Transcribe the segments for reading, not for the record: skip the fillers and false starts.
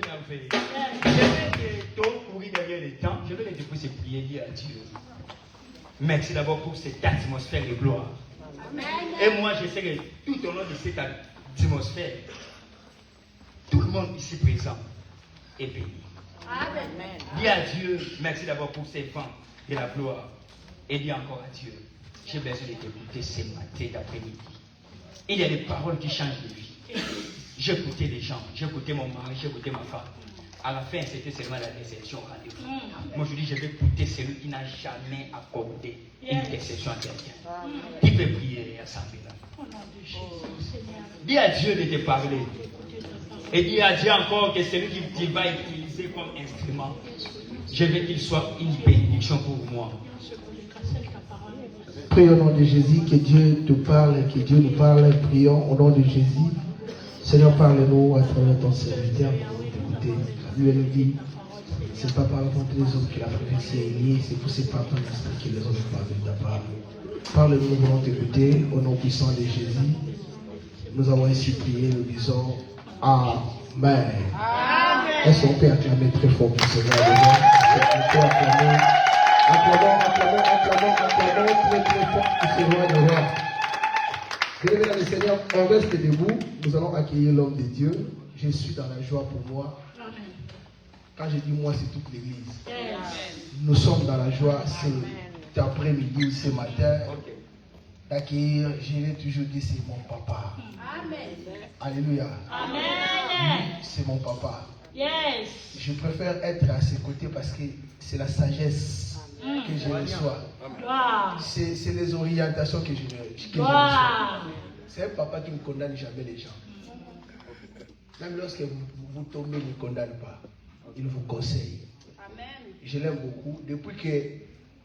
merveille. Je vais courir derrière les temps. Je vais les déposer prier, dire à Dieu. Merci d'abord pour cette atmosphère de gloire. Et moi, je sais que tout au long de cette atmosphère, tout le monde ici présent est béni. Amen. Dis à Dieu, merci d'abord pour ces vents de la gloire. Et dis encore à Dieu, j'ai besoin de t'écouter ce matin d'après-midi. Il y a des paroles qui changent de vie. J'ai écouté les gens, j'ai écouté mon mari, j'ai écouté ma femme. À la fin, c'était seulement la déception au rendez-vous. Moi, je dis, je vais écouter celui qui n'a jamais accordé une déception à quelqu'un. Qui peut prier et assembler là? Dis à Dieu de te parler. Et dis à Dieu encore que celui qui va utiliser comme instrument, je veux qu'il soit une bénédiction pour moi. Prions au nom de Jésus, que Dieu te parle, que Dieu nous parle. Prions au nom de Jésus. Seigneur, parle-nous à travers ton serviteur pour t'écouter. La Bible nous dit, c'est pas par la volonté des hommes que la prophétie est liée, c'est pour ces papas que les hommes parlent de ta parole. Parle-nous, nous voulons t'écouter au nom puissant de Jésus. Nous avons ainsi prié, nous disons Amen. Est-ce qu'on peut acclamer très fort pour ce Seigneur? On peut acclamer très très fort pour ce roi de roi. Bien-aimés dans le Seigneur, on reste debout. Nous allons accueillir l'homme de Dieu. Je suis dans la joie pour moi. Quand je dis moi, c'est toute l'église. Nous sommes dans la joie cet après-midi ou ce matin d'accueillir, je l'ai toujours dit, c'est mon papa. Amen. Alléluia. Amen. Oui, c'est mon papa. Yes. Je préfère être à ses côtés parce que c'est la sagesse que je reçois. C'est les orientations que je reçois. C'est un papa qui ne condamne jamais les gens. Même lorsque vous tombez, il ne condamne pas. Il vous conseille. Amen. Je l'aime beaucoup. Depuis que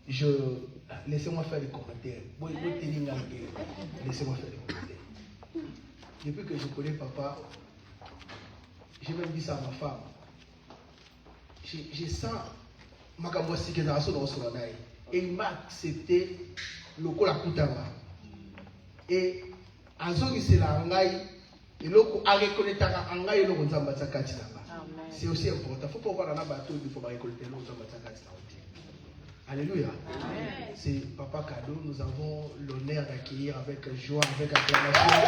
je... Laissez-moi faire des commentaires. Laissez-moi faire des commentaires. Depuis que je connais papa, j'ai même dit ça à ma femme. Je sens et il m'a accepté le coup la kutama. Et azongi c'est la ngai et loko a reconnaître ngai et loko nzamba tsakati là. C'est aussi important. Faut pas voir dans bateau il faut récolter loko nzamba tsakati là. Alléluia. C'est Papa Cadeau. Nous avons l'honneur d'accueillir avec joie, avec acclamation.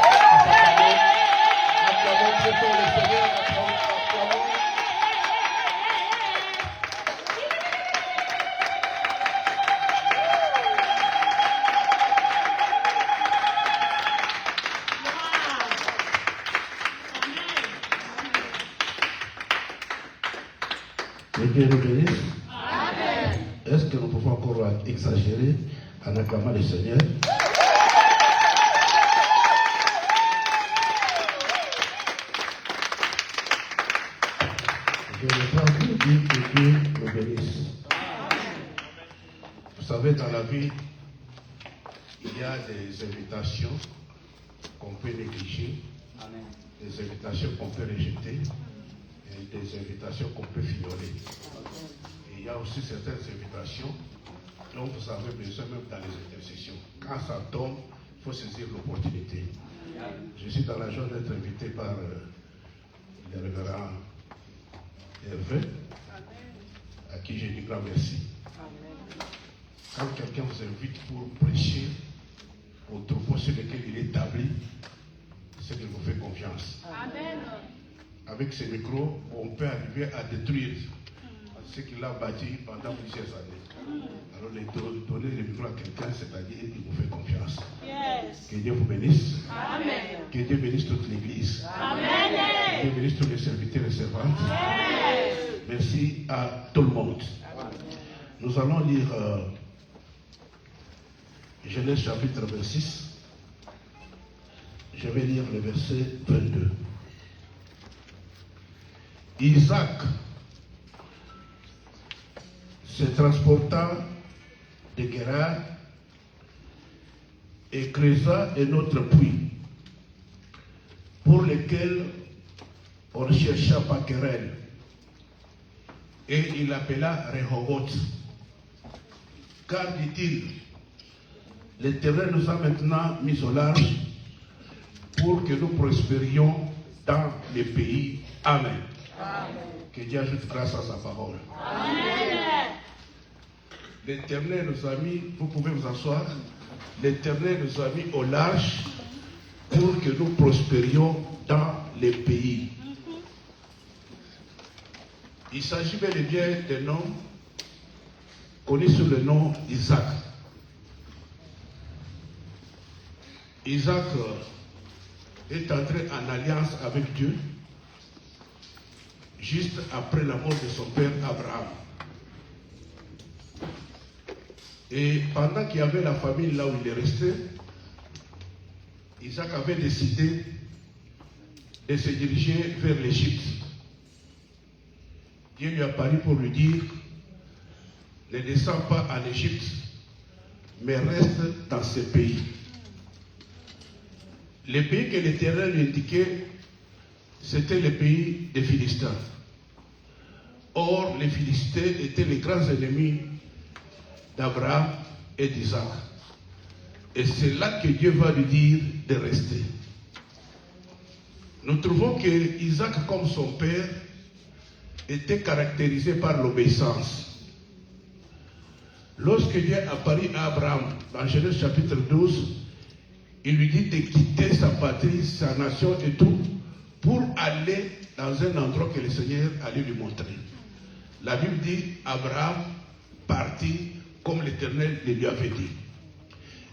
Acclamons très fort le Seigneur. Acclamons. Que Dieu nous bénisse. Est-ce que nous pouvons encore exagérer en acclamant le Seigneur? Je ne pas vous dire que Dieu nous bénisse. Vous savez, dans la vie, il y a des invitations qu'on peut négliger, des invitations qu'on peut rejeter et des invitations qu'on peut fignorer. Il y a aussi certaines invitations dont vous avez besoin même dans les intercessions. Quand ça tombe, il faut saisir l'opportunité. Je suis dans la joie d'être invité par le révérend Hervé, à qui je dis grand merci. Quand quelqu'un vous invite pour prêcher au troupeau sur lequel il est établi, c'est qu'il vous fait confiance. Amen. Avec ces micros, on peut arriver à détruire ce qu'il a bâti pendant plusieurs années. Alors, donner le micro à quelqu'un, c'est-à-dire qu'il vous fait confiance. Yes. Que Dieu vous bénisse. Amen. Que Dieu bénisse toute l'église. Amen. Que Dieu bénisse tous les serviteurs et servantes. Yes. Merci à tout le monde. Nous allons lire Genèse chapitre 26. Je vais lire le verset 22. Isaac se transporta de Guérar et creusa un autre puits pour lequel on ne chercha pas querelle. Et il l'appela Rehoboth. Car, dit-il, l'Éternel nous a maintenant mis au large pour que nous prospérions dans le pays. Amen. Amen. Que Dieu ajoute grâce à sa parole. L'Éternel nous a mis, vous pouvez vous asseoir, l'Éternel nous a mis au large pour que nous prospérions dans les pays. Il s'agit bel et bien d'un homme connu sous le nom d'Isaac. Isaac est entré en alliance avec Dieu juste après la mort de son père Abraham. Et pendant qu'il y avait la famine là où il est resté, Isaac avait décidé de se diriger vers l'Égypte. Dieu lui a apparu pour lui dire, ne descends pas en Égypte, mais reste dans ce pays. Le pays que l'Éternel lui indiquait, c'était le pays des Philistins. Or, les Philistins étaient les grands ennemis d'Abraham et d'Isaac. Et c'est là que Dieu va lui dire de rester. Nous trouvons que Isaac, comme son père, était caractérisé par l'obéissance. Lorsque Dieu apparut à Abraham, dans Genèse chapitre 12, il lui dit de quitter sa patrie, sa nation et tout, pour aller dans un endroit que le Seigneur allait lui montrer. La Bible dit, Abraham partit comme l'Éternel le lui avait dit.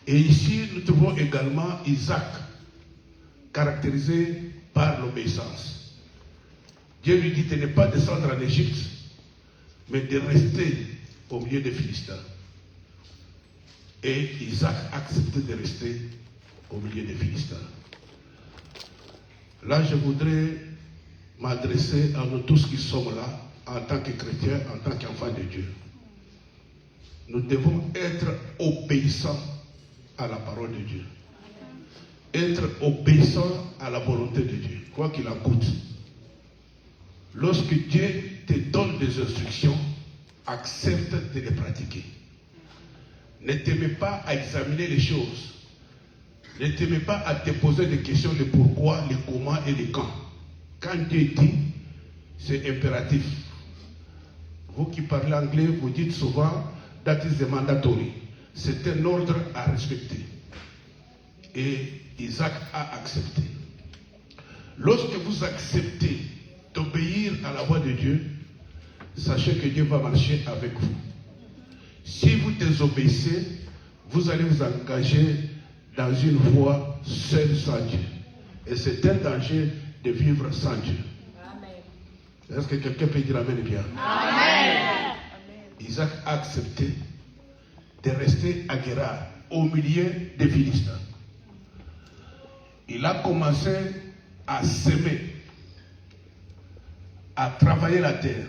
Et ici, nous trouvons également Isaac, caractérisé par l'obéissance. Dieu lui dit de ne pas descendre en Égypte, mais de rester au milieu des Philistins. Et Isaac a accepté de rester au milieu des Philistins. Là, je voudrais m'adresser à nous tous qui sommes là, en tant que chrétiens, en tant qu'enfants de Dieu. Nous devons être obéissants à la parole de Dieu. Être obéissants à la volonté de Dieu, quoi qu'il en coûte. Lorsque Dieu te donne des instructions, accepte de les pratiquer. Ne t'aimez pas à examiner les choses. Ne t'aimez pas à te poser des questions, le pourquoi, le comment et le quand. Quand Dieu dit, c'est impératif. Vous qui parlez anglais, vous dites souvent, that is the mandatory. C'est un ordre à respecter. Et Isaac a accepté. Lorsque vous acceptez d'obéir à la voix de Dieu, sachez que Dieu va marcher avec vous. Si vous désobéissez, vous allez vous engager dans une voie seule sans Dieu. Et c'est un danger de vivre sans Dieu. Amen. Est-ce que quelqu'un peut dire Amen bien? Amen. Isaac a accepté de rester à Guérar, au milieu des Philistins. Il a commencé à s'aimer, à travailler la terre.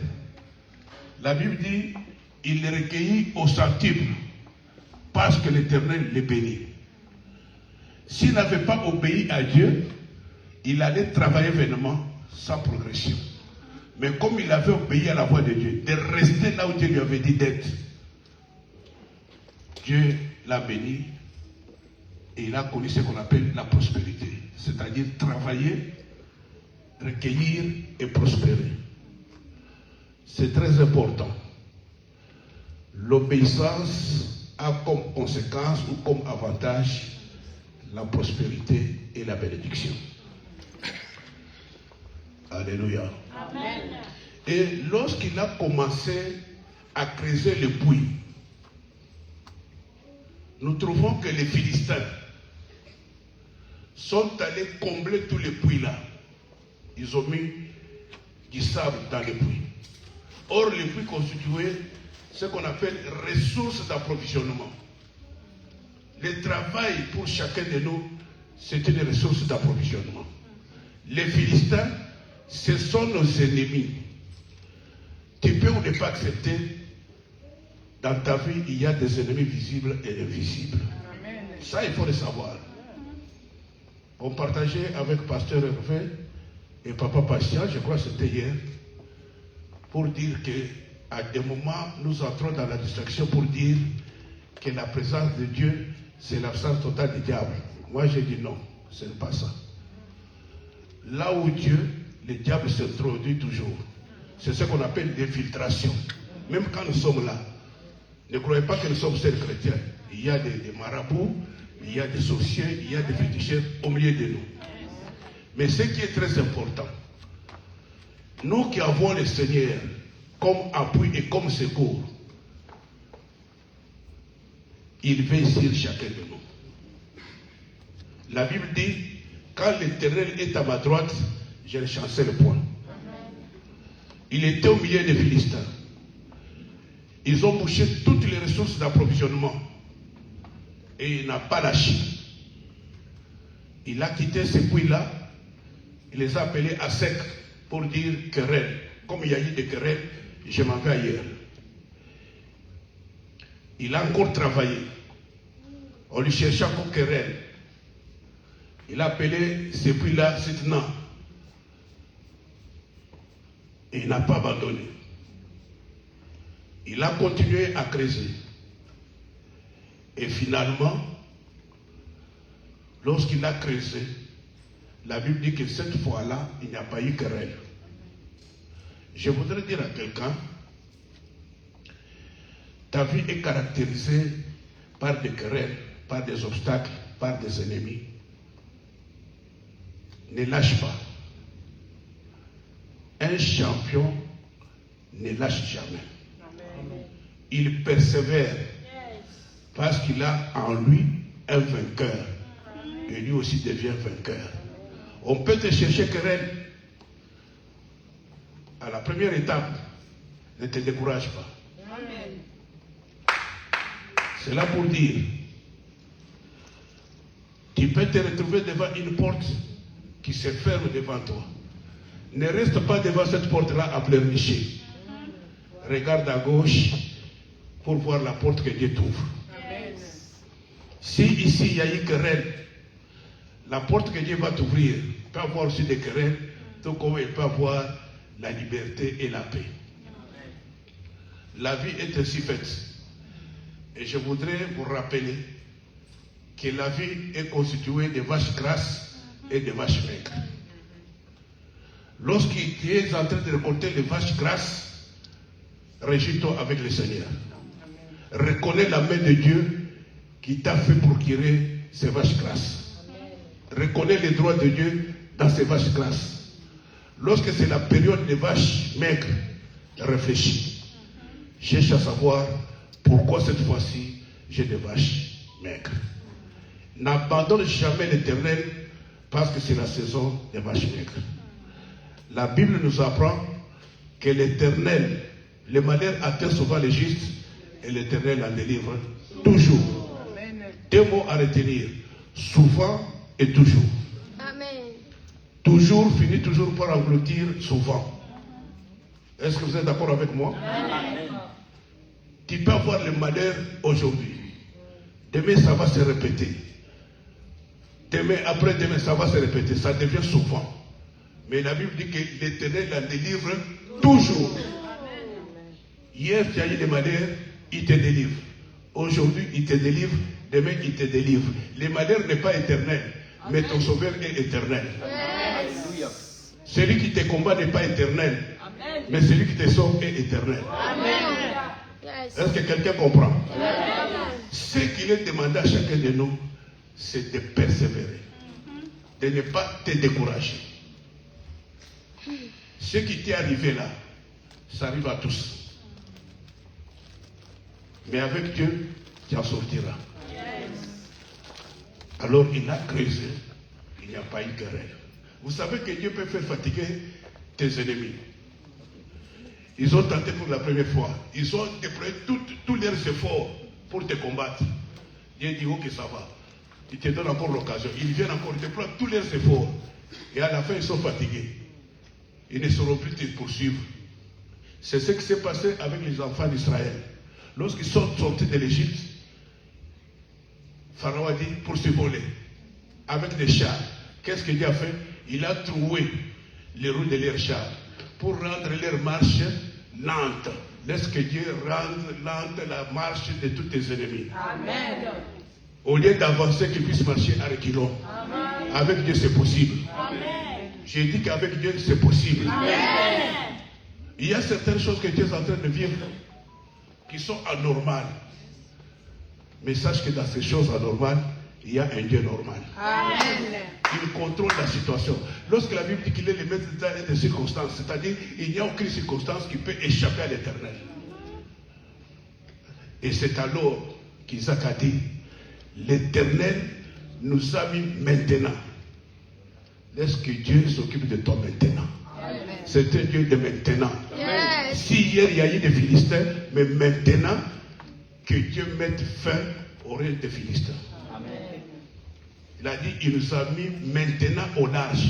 La Bible dit, il les recueillit au centuple, parce que l'Éternel les bénit. S'il n'avait pas obéi à Dieu, il allait travailler vainement, sans progression. Mais comme il avait obéi à la voix de Dieu, de rester là où Dieu lui avait dit d'être, Dieu l'a béni et il a connu ce qu'on appelle la prospérité. C'est-à-dire travailler, recueillir et prospérer. C'est très important. L'obéissance a comme conséquence ou comme avantage la prospérité et la bénédiction. Alléluia. Amen. Et lorsqu'il a commencé à creuser le puits, nous trouvons que les Philistins sont allés combler tous les puits là. Ils ont mis du sable dans les puits. Or, les puits constituaient ce qu'on appelle ressources d'approvisionnement. Le travail pour chacun de nous, c'est une ressource d'approvisionnement. Les Philistins, ce sont nos ennemis. Tu peux ou ne pas accepter, dans ta vie, il y a des ennemis visibles et invisibles. Amen. Ça, il faut le savoir. On partageait avec Pasteur Hervé et Papa Patient, je crois que c'était hier, pour dire qu'à des moments, nous entrons dans la distraction pour dire que la présence de Dieu, c'est l'absence totale du diable. Moi, j'ai dit non, ce n'est pas ça. Là où Dieu, le diable s'introduit toujours. C'est ce qu'on appelle l'infiltration. Même quand nous sommes là, ne croyez pas que nous sommes seuls chrétiens. Il y a des marabouts, il y a des sorciers, il y a des féticheurs au milieu de nous. Mais ce qui est très important, nous qui avons le Seigneur comme appui et comme secours, il veille sur chacun de nous. La Bible dit, quand l'Éternel est à ma droite, je ne chancelle point. Il était au milieu des Philistins. Ils ont bouché toutes les ressources d'approvisionnement. Et il n'a pas lâché. Il a quitté ces puits-là. Il les a appelés à sec pour dire querelle. Comme il y a eu des querelles, je m'en vais ailleurs. Il a encore travaillé. On lui cherchait encore querelle. Il a appelé ces puits-là Sitna. Et il n'a pas abandonné. Il a continué à creuser. Et finalement, lorsqu'il a creusé, la Bible dit que cette fois-là, il n'y a pas eu querelle. Je voudrais dire à quelqu'un, ta vie est caractérisée par des querelles, par des obstacles, par des ennemis. Ne lâche pas. Un champion ne lâche jamais. Il persévère parce qu'il a en lui un vainqueur. Et lui aussi devient vainqueur. On peut te chercher querelle. À la première étape, ne te décourage pas. C'est là pour dire, tu peux te retrouver devant une porte qui se ferme devant toi. Ne reste pas devant cette porte-là à pleurnicher. Regarde à gauche pour voir la porte que Dieu t'ouvre. Si ici il y a une querelle, la porte que Dieu va t'ouvrir peut avoir aussi des querelles, tout comme il peut avoir la liberté et la paix. La vie est ainsi faite. Et je voudrais vous rappeler que la vie est constituée de vaches grasses et de vaches maigres. Lorsque tu es en train de récolter les vaches grasses, réjouis-toi avec le Seigneur. Reconnais la main de Dieu qui t'a fait procurer ces vaches grasses. Reconnais les droits de Dieu dans ces vaches grasses. Lorsque c'est la période des vaches maigres, réfléchis. Cherche à savoir pourquoi cette fois-ci j'ai des vaches maigres. N'abandonne jamais l'Éternel parce que c'est la saison des vaches maigres. La Bible nous apprend que l'Éternel, le malheur atteint souvent les justes et l'Éternel en délivre toujours. Deux mots à retenir, souvent et toujours. Amen. Toujours finit toujours par engloutir souvent. Est-ce que vous êtes d'accord avec moi? Amen. Tu peux avoir le malheur aujourd'hui. Demain, ça va se répéter. Demain, après-demain, ça va se répéter. Ça devient souvent. Mais la Bible dit que l'Éternel la délivre toujours. Hier, tu as eu le malheur, il te délivre. Aujourd'hui, il te délivre. Demain, il te délivre. Le malheur n'est pas éternel, mais ton sauveur est éternel. Yes. Celui qui te combat n'est pas éternel, mais celui qui te sauve est éternel. Amen. Yes. Est-ce que quelqu'un comprend? Amen. Ce qu'il est demandé à chacun de nous, c'est de persévérer, de ne pas te décourager. Ce qui t'est arrivé là, ça arrive à tous. Mais avec Dieu, tu en sortiras. Alors il a creusé, il n'y a pas eu de querelle. Vous savez que Dieu peut faire fatiguer tes ennemis. Ils ont tenté pour la première fois. Ils ont déployé tous leurs efforts pour te combattre. Dieu dit, ok, ça va. Il te donne encore l'occasion. Ils viennent encore, ils déploient tous leurs efforts. Et à la fin, ils sont fatigués. Ils ne sauront plus te poursuivre. C'est ce qui s'est passé avec les enfants d'Israël. Lorsqu'ils sont sortis de l'Égypte, Pharaon a dit pour se voler avec des chars. Qu'est-ce qu'il a fait? Il a troué les roues de leurs chars pour rendre leur marche lente. Laisse que Dieu rende lente la marche de tous tes ennemis. Amen. Au lieu d'avancer, qu'ils puissent marcher à reculons. Avec Dieu, c'est possible. Amen. J'ai dit qu'avec Dieu, c'est possible. Amen. Il y a certaines choses que tu es en train de vivre qui sont anormales. Mais sache que dans ces choses anormales, il y a un Dieu normal. Amen. Il contrôle la situation. Lorsque la Bible dit qu'il est le maître de temps et des circonstances, c'est-à-dire il n'y a aucune circonstance qui peut échapper à l'Éternel. Et c'est alors qu'Isaac a dit, l'Éternel nous a mis maintenant. Laisse que Dieu s'occupe de toi maintenant. C'est un Dieu de maintenant. Yes. Si hier il y a eu des Philistins, mais maintenant que Dieu mette fin au règne des Philistins. Il a dit, il nous a mis maintenant au large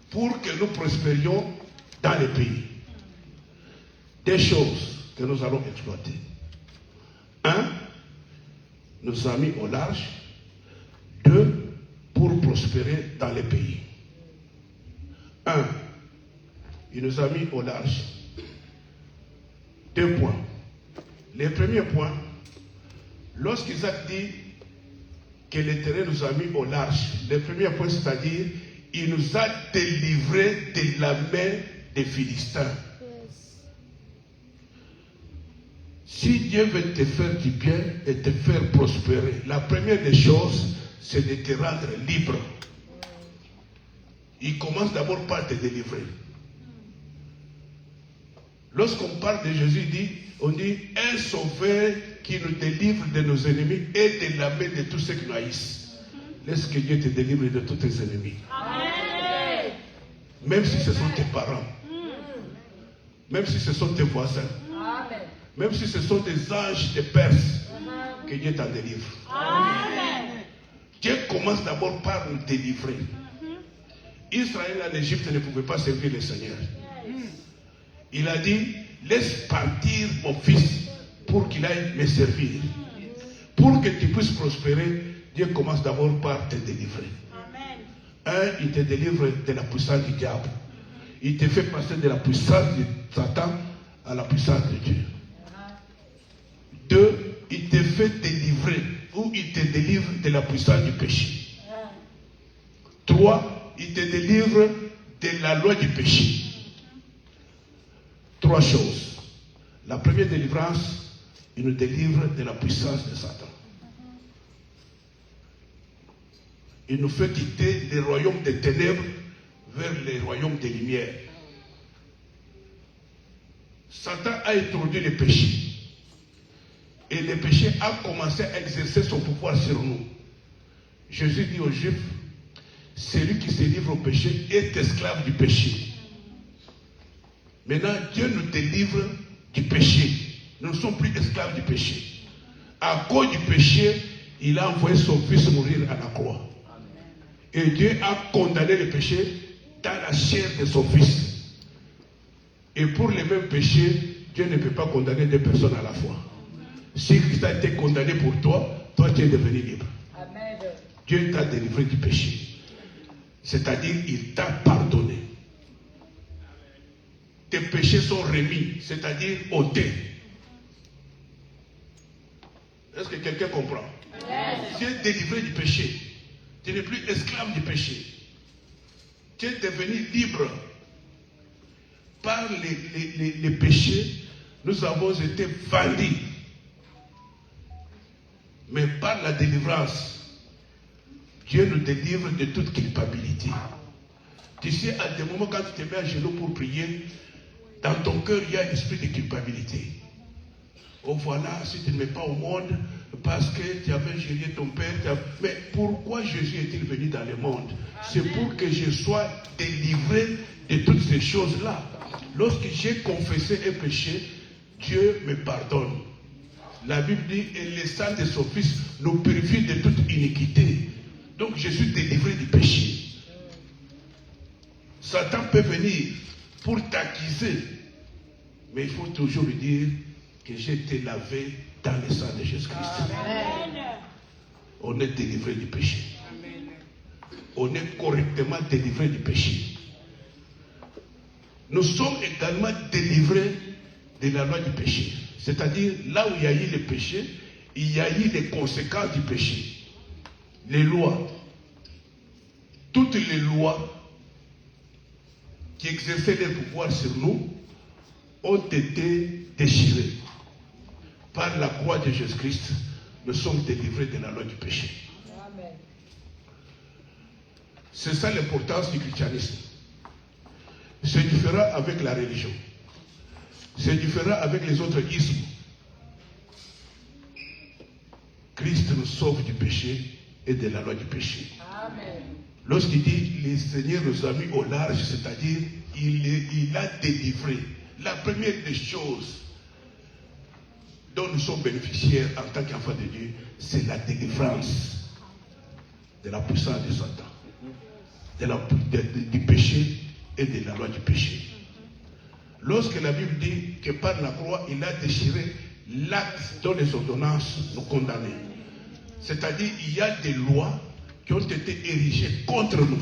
pour que nous prospérions dans les pays. Des choses que nous allons exploiter. Un, nous a mis au large. Deux, pour prospérer dans les pays. Un, il nous a mis au large. 2 points. Le premier point, lorsqu'Isaac dit que l'Éternel nous a mis au large, le premier point, c'est-à-dire, il nous a délivrés de la main des Philistins. Yes. Si Dieu veut te faire du bien et te faire prospérer, la première des choses, c'est de te rendre libre. Il commence d'abord par te délivrer. Lorsqu'on parle de Jésus, on dit un sauveur qui nous délivre de nos ennemis et de la main de tous ceux qui nous haïssent. Laisse que Dieu te délivre de tous tes ennemis. Amen. Même si ce sont tes parents. Même si ce sont tes voisins. Amen. Même si ce sont des anges de Perse. Que Dieu t'en délivre. Amen. Dieu commence d'abord par nous délivrer. Israël en Égypte ne pouvait pas servir le Seigneur. Il a dit, laisse partir mon fils pour qu'il aille me servir. Pour que tu puisses prospérer, Dieu commence d'abord par te délivrer. Un, il te délivre de la puissance du diable. Il te fait passer de la puissance de Satan à la puissance de Dieu. Deux, il te fait délivrer ou il te délivre de la puissance du péché. Trois, il te délivre de la loi du péché. 3 choses. La première délivrance, il nous délivre de la puissance de Satan. Il nous fait quitter les royaumes des ténèbres vers les royaumes des lumières. Satan a introduit le péché. Et le péché a commencé à exercer son pouvoir sur nous. Jésus dit aux Juifs, celui qui se livre au péché est esclave du péché. Maintenant, Dieu nous délivre du péché. Nous ne sommes plus esclaves du péché. À cause du péché, il a envoyé son fils mourir à la croix. Et Dieu a condamné le péché dans la chair de son fils. Et pour les mêmes péchés, Dieu ne peut pas condamner 2 personnes à la fois. Si Christ a été condamné pour toi, toi tu es devenu libre. Amen. Dieu t'a délivré du péché. C'est-à-dire, il t'a pardonné. Tes péchés sont remis, c'est-à-dire ôtés. Est-ce que quelqu'un comprend? Yes. Tu es délivré du péché. Tu n'es plus esclave du péché. Tu es devenu libre. Par les péchés, nous avons été vendus. Mais par la délivrance, Dieu nous délivre de toute culpabilité. Tu sais, à des moments quand tu te mets à genoux pour prier, dans ton cœur, il y a un esprit de culpabilité. Oh voilà, si tu ne mets pas au monde, parce que tu avais géré ton père. Mais pourquoi Jésus est-il venu dans le monde? C'est pour que je sois délivré de toutes ces choses-là. Lorsque j'ai confessé un péché, Dieu me pardonne. La Bible dit, et le sang de son fils nous purifie de toute iniquité. Donc je suis délivré du péché. Satan peut venir pour t'accuser, mais il faut toujours lui dire que j'ai été lavé dans le sang de Jésus-Christ. On est délivré du péché. On est correctement délivré du péché. Nous sommes également délivrés de la loi du péché. C'est-à-dire, là où il y a eu le péché, il y a eu les conséquences du péché. Les lois. Toutes les lois qui exerçaient leur pouvoir sur nous ont été déchirés. Par la croix de Jésus-Christ, nous sommes délivrés de la loi du péché. Amen. C'est ça l'importance du christianisme. C'est différent avec la religion. C'est différent avec les autres ismes. Christ nous sauve du péché et de la loi du péché. Amen. Lorsqu'il dit le Seigneur nous a mis au large, c'est-à-dire il a délivré. La première des choses dont nous sommes bénéficiaires en tant qu'enfants de Dieu, c'est la délivrance de la puissance de Satan, du péché et de la loi du péché. Lorsque la Bible dit que par la croix, il a déchiré l'acte dont les ordonnances nous condamnaient. C'est-à-dire il y a des lois qui ont été érigées contre nous.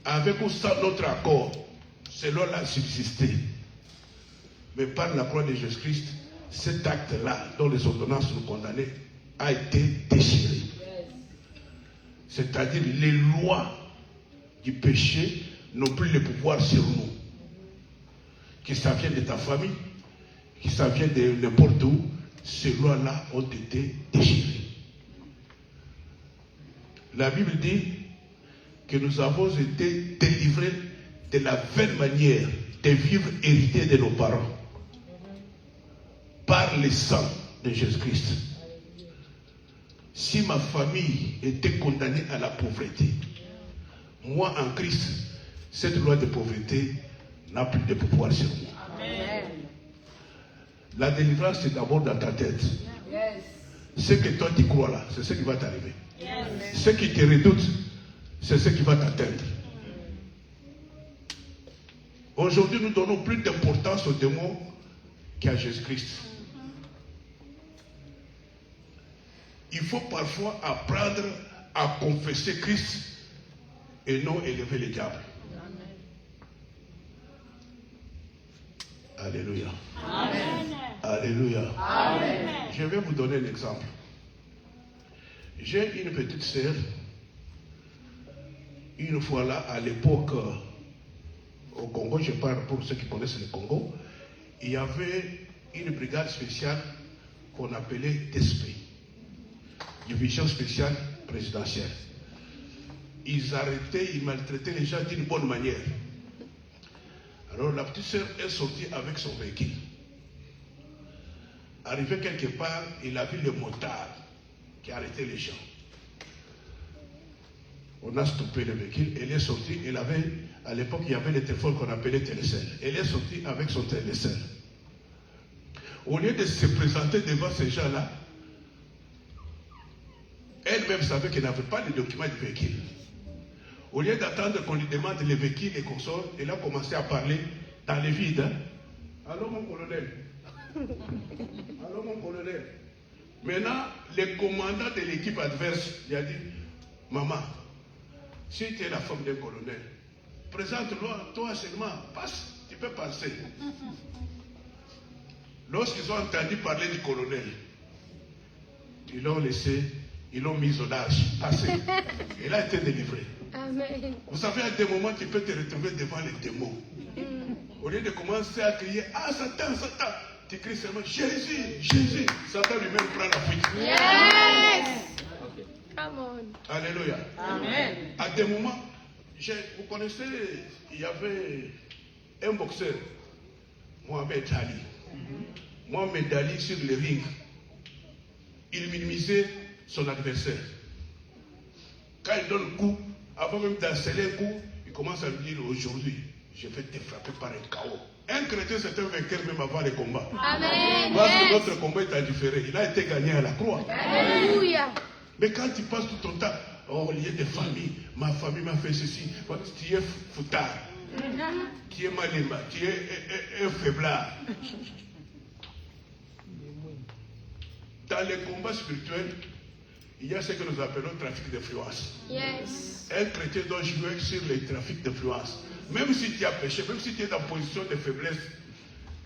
Avec ou sans notre accord, ces lois-là a subsisté. Mais par la croix de Jésus-Christ, cet acte-là, dont les ordonnances nous condamnaient, a été déchiré. C'est-à-dire les lois du péché n'ont plus le pouvoir sur nous. Que ça vienne de ta famille, que ça vienne de n'importe où, ces lois-là ont été déchirées. La Bible dit que nous avons été délivrés de la vaine manière de vivre hérité de nos parents par le sang de Jésus-Christ. Si ma famille était condamnée à la pauvreté, moi en Christ, cette loi de pauvreté n'a plus de pouvoir sur moi. Amen. La délivrance, c'est d'abord dans ta tête. Yes. Ce que toi tu crois là, c'est ce qui va t'arriver. Yes. Ce qui te redoute, c'est ce qui va t'atteindre. Aujourd'hui, nous donnons plus d'importance aux démons qu'à Jésus-Christ. Il faut parfois apprendre à confesser Christ et non élever le diable. Alléluia. Amen. Alléluia. Amen. Je vais vous donner un exemple. J'ai une petite sœur. Une fois là, à l'époque, au Congo, je parle pour ceux qui connaissent le Congo, il y avait une brigade spéciale qu'on appelait DSP, Division spéciale présidentielle. Ils arrêtaient, ils maltraitaient les gens d'une bonne manière. Alors la petite sœur est sortie avec son véhicule. Arrivé quelque part, il a vu le motard qui arrêtait les gens. On a stoppé le véhicule, elle est sortie, elle avait, à l'époque il y avait les téléphones qu'on appelait télécell. Elle est sortie avec son télécell. Au lieu de se présenter devant ces gens-là, elle-même savait qu'elle n'avait pas les documents du véhicule. Au lieu d'attendre qu'on lui demande les véhicules et qu'on sorte, elle a commencé à parler dans le vide. Hein? Allô mon colonel. Allô mon colonel. Maintenant, le commandant de l'équipe adverse lui a dit, maman, si tu es la femme d'un colonel, présente-le, toi seulement, passe, tu peux passer. Lorsqu'ils ont entendu parler du colonel, ils l'ont laissé, ils l'ont mis au large, passé. Il a été délivré. Amen. Vous savez, à des moments, tu peux te retrouver devant les démons. Au lieu de commencer à crier, ah Satan, Satan, tu cries seulement, Jésus, Jésus. Satan lui-même prend la fuite. Yes. Come on. Alléluia. Amen. À des moments, vous connaissez, il y avait un boxeur, Mohamed Ali. Mohamed Ali, sur le ring, il minimisait son adversaire. Quand il donne le coup, avant même d'installer un coup, il commence à lui dire, aujourd'hui, je vais te frapper par un chaos. Un chrétien, c'est un vainqueur même avant le combat. Amen. Parce que Yes. notre combat est indifférent. Il a été gagné à la croix. Alléluia. Mais quand tu passes tout ton temps, oh, lié de famille, ma famille m'a fait ceci, tu es foutard, tu es mal aimé, tu es un faiblard. Dans les combats spirituels, il y a ce que nous appelons trafic d'influence. Yes. Un chrétien doit jouer sur le trafic d'influence. Même si tu as péché, même si tu es dans position de faiblesse,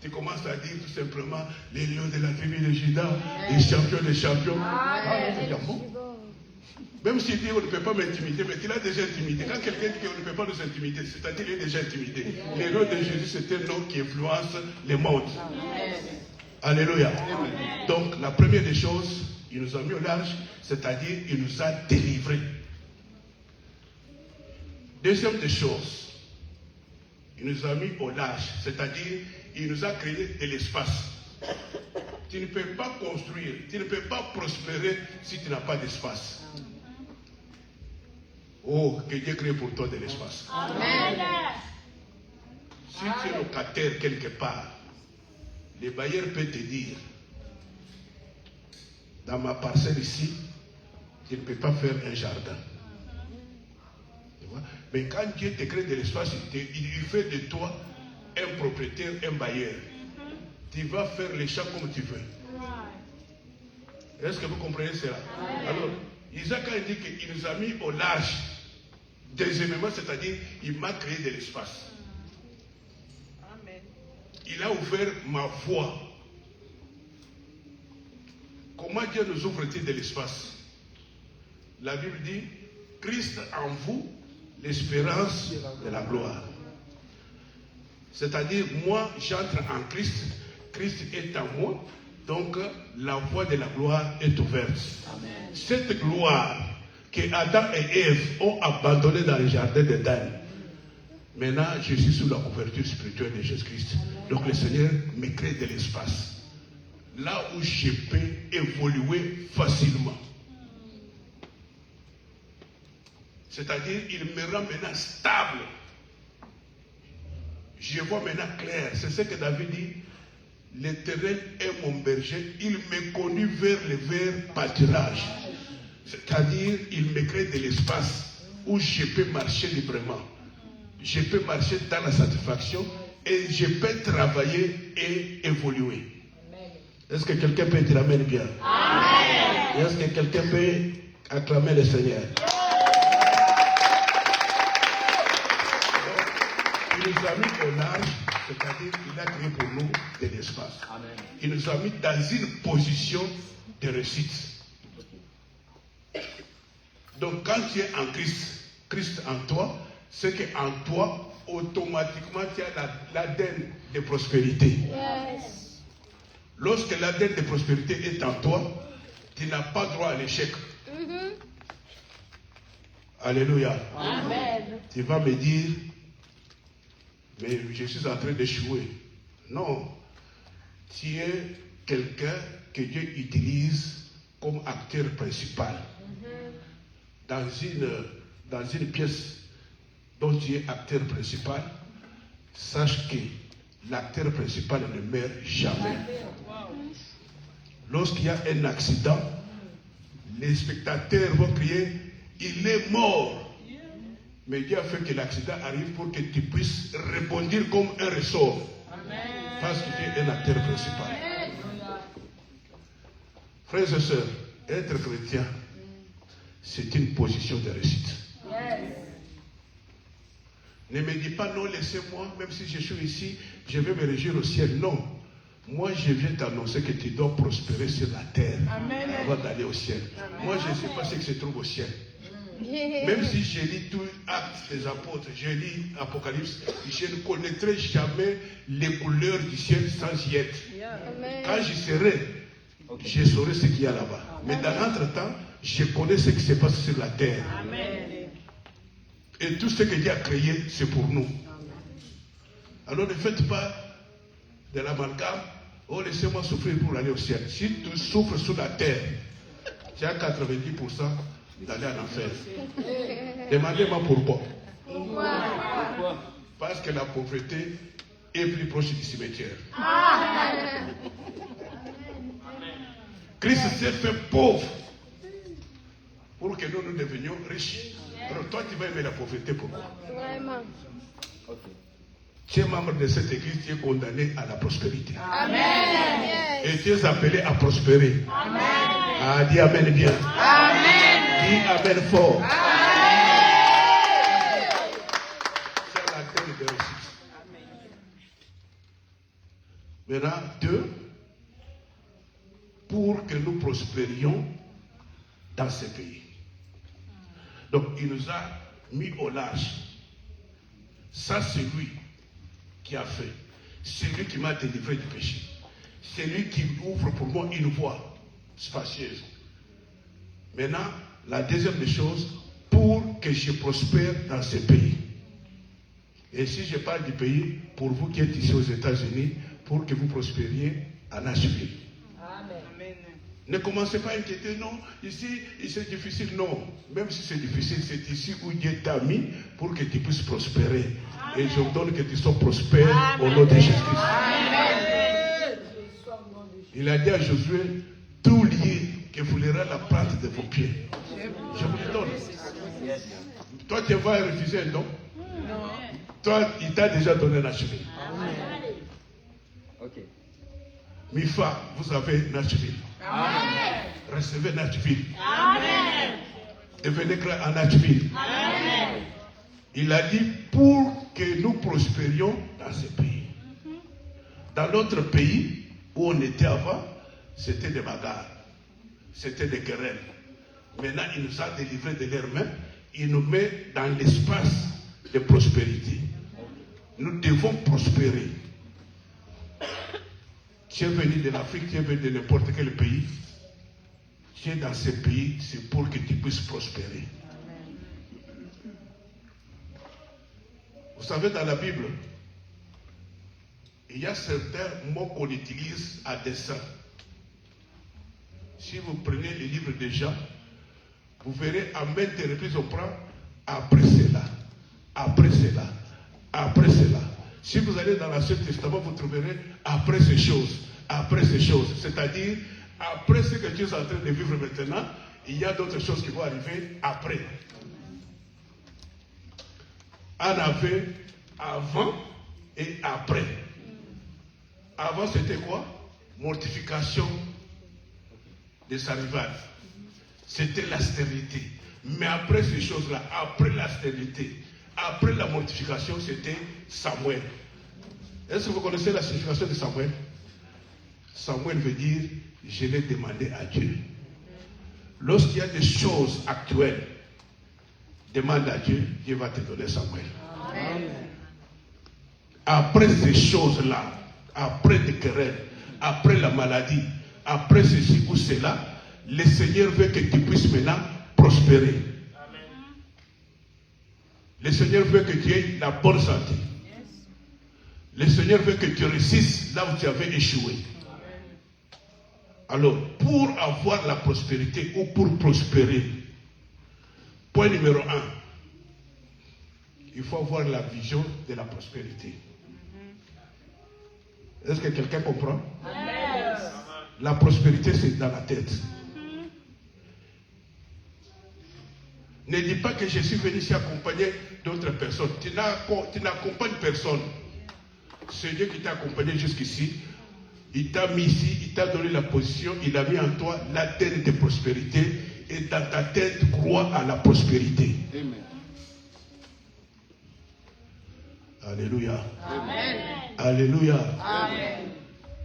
tu commences à dire tout simplement les lions de la tribu de Juda, les champions des champions. Ah, bon. Même s'il dit qu'on ne peut pas m'intimider, mais il a déjà intimidé. Quand quelqu'un dit qu'on ne peut pas nous intimider, c'est-à-dire qu'il est déjà intimidé. Le nom de Jésus, c'est un nom qui influence les mondes. Alléluia. Donc, la première des choses, il nous a mis au large, c'est-à-dire il nous a délivrés. Deuxième des choses, il nous a mis au large, c'est-à-dire il nous a créé de l'espace. Tu ne peux pas construire, tu ne peux pas prospérer si tu n'as pas d'espace. Oh, que Dieu crée pour toi de l'espace. Amen. Si tu es locataire quelque part, le bailleur peut te dire, dans ma parcelle ici, tu ne peux pas faire un jardin. Tu vois? Mais quand Dieu te crée de l'espace, il fait de toi un propriétaire, un bailleur. Tu vas faire les champs comme tu veux. Est-ce que vous comprenez cela? Alors, Isaac a dit qu'il nous a mis au large. Deuxièmement, c'est-à-dire, il m'a créé de l'espace. Il a ouvert ma voie. Comment Dieu nous ouvre-t-il de l'espace? La Bible dit, Christ en vous, l'espérance de la gloire. C'est-à-dire, moi, j'entre en Christ, Christ est en moi, donc la voie de la gloire est ouverte. Amen. Cette gloire que Adam et Ève ont abandonnée dans le jardin d'Éden, maintenant, je suis sous la couverture spirituelle de Jésus-Christ. Donc le Seigneur me crée de l'espace. Là où je peux évoluer facilement. C'est-à-dire, il me rend maintenant stable. Je vois maintenant clair. C'est ce que David dit. L'Éternel est mon berger. Il me conduit vers les verts pâturages. C'est-à-dire, il me crée de l'espace où je peux marcher librement. Je peux marcher dans la satisfaction et je peux travailler et évoluer. Est-ce que quelqu'un peut dire Amen bien? Amen. Est-ce que quelqu'un peut acclamer le Seigneur? Il nous a mis au large, c'est-à-dire qu'il a créé pour nous de l'espace. Il nous a mis dans une position de réussite. Donc quand tu es en Christ, Christ en toi, c'est qu'en toi, automatiquement, tu as l'ADN de prospérité. Yes. Lorsque l'ADN de prospérité est en toi, tu n'as pas droit à l'échec. Alléluia. Amen. Tu vas me dire, mais je suis en train d'échouer. Non. Tu es quelqu'un que Dieu utilise comme acteur principal. Dans une pièce dont tu es acteur principal, sache que l'acteur principal ne meurt jamais. Lorsqu'il y a un accident, les spectateurs vont crier, il est mort. Mais Dieu a fait que l'accident arrive pour que tu puisses répondre comme un ressort. Parce que tu es un acteur principal. Frères et sœurs, être chrétien, c'est une position de réussite. Ne me dis pas non, laissez-moi, même si je suis ici, je vais me réjouir au ciel. Non. Moi, je viens t'annoncer que tu dois prospérer sur la terre avant d'aller au ciel. Amen. Moi, je ne sais pas ce qui se trouve au ciel. Même si je lis tout Actes des Apôtres, je lis Apocalypse, je ne connaîtrai jamais les couleurs du ciel sans y être. Quand j'y serai, je saurai ce qu'il y a là-bas. Mais dans l'entretemps, je connais ce qui se passe sur la terre. Amen. Et tout ce que Dieu a créé, c'est pour nous. Alors ne faites pas de l'amalgame. Oh, laissez-moi souffrir pour aller au ciel. Si tu souffres sous la terre, tu as 90% d'aller en enfer. Demandez-moi pourquoi. Pourquoi? Parce que la pauvreté est plus proche du cimetière. Christ s'est fait pauvre pour que nous devenions riches. Alors toi, tu vas aimer la pauvreté, pourquoi? Vraiment. Tu es membre de cette église, tu es condamné à la prospérité. Amen. Et tu es appelé à prospérer. Amen. Ah, dis Amen bien. Amen. Dis Amen fort. Amen. C'est la terre de réussite. Maintenant, 2, pour que nous prospérions dans ce pays. Donc il nous a mis au large. Ça, c'est lui qui a fait. C'est lui qui m'a délivré du péché. C'est lui qui ouvre pour moi une voie spacieuse. Maintenant, la deuxième des choses, pour que je prospère dans ce pays. Et si je parle du pays, pour vous qui êtes ici aux États-Unis, pour que vous prospériez à Nashville. Amen. Ne commencez pas à inquiéter, non, ici c'est difficile, non. Même si c'est difficile, c'est ici où Dieu t'a mis pour que tu puisses prospérer. Amen. Et je donne que tu sois prospère au nom de Jésus-Christ. Il a dit à Josué, tout lié que vous lirez la plante de vos pieds. Je vous le donne. Toi, tu vas refuser un don? Non. Toi, il t'a déjà donné Nashville. Ok. Mifa, vous avez Nashville. Amen. Recevez Nashville. Amen. Devenez clair en Nashville. Amen. Il a dit pour que nous prospérions dans ce pays. Dans notre pays où on était avant, c'était des bagarres, c'était des querelles. Maintenant, il nous a délivrés de leurs mains. Il nous met dans l'espace de prospérité. Nous devons prospérer. Tu es venu de l'Afrique, tu es venu de n'importe quel pays. Tu es dans ce pays, c'est pour que tu puisses prospérer. Vous savez, dans la Bible, il y a certains mots qu'on utilise à dessein. Si vous prenez les livres de Jean, vous verrez à maintes reprises on prend après cela, après cela, après cela. Si vous allez dans l'Ancien Testament, vous trouverez après ces choses, c'est-à-dire après ce que Dieu est en train de vivre maintenant, il y a d'autres choses qui vont arriver après. On avait avant et après. Avant c'était quoi? Mortification de sa rivale. C'était la stérilité. Mais après ces choses-là, après la stérilité, après la mortification, c'était Samuel. Est-ce que vous connaissez la signification de Samuel? Samuel veut dire, je l'ai demandé à Dieu. Lorsqu'il y a des choses actuelles, demande à Dieu, Dieu va te donner Samuel. Amen. Après ces choses-là, après des querelles, après la maladie, après ceci ou cela, le Seigneur veut que tu puisses maintenant prospérer. Amen. Le Seigneur veut que tu aies la bonne santé. Yes. Le Seigneur veut que tu réussisses là où tu avais échoué. Amen. Alors, pour avoir la prospérité ou pour prospérer, point numéro 1, il faut avoir la vision de la prospérité. Est-ce que quelqu'un comprend? Yes. La prospérité, c'est dans la tête. Ne dis pas que je suis venu ici accompagner d'autres personnes. Tu n'accompagnes personne. C'est Dieu qui t'a accompagné jusqu'ici. Il t'a mis ici, il t'a donné la position, il a mis en toi la tête de prospérité. Et dans ta tête, crois à la prospérité. Amen. Alléluia. Amen. Alléluia. Amen.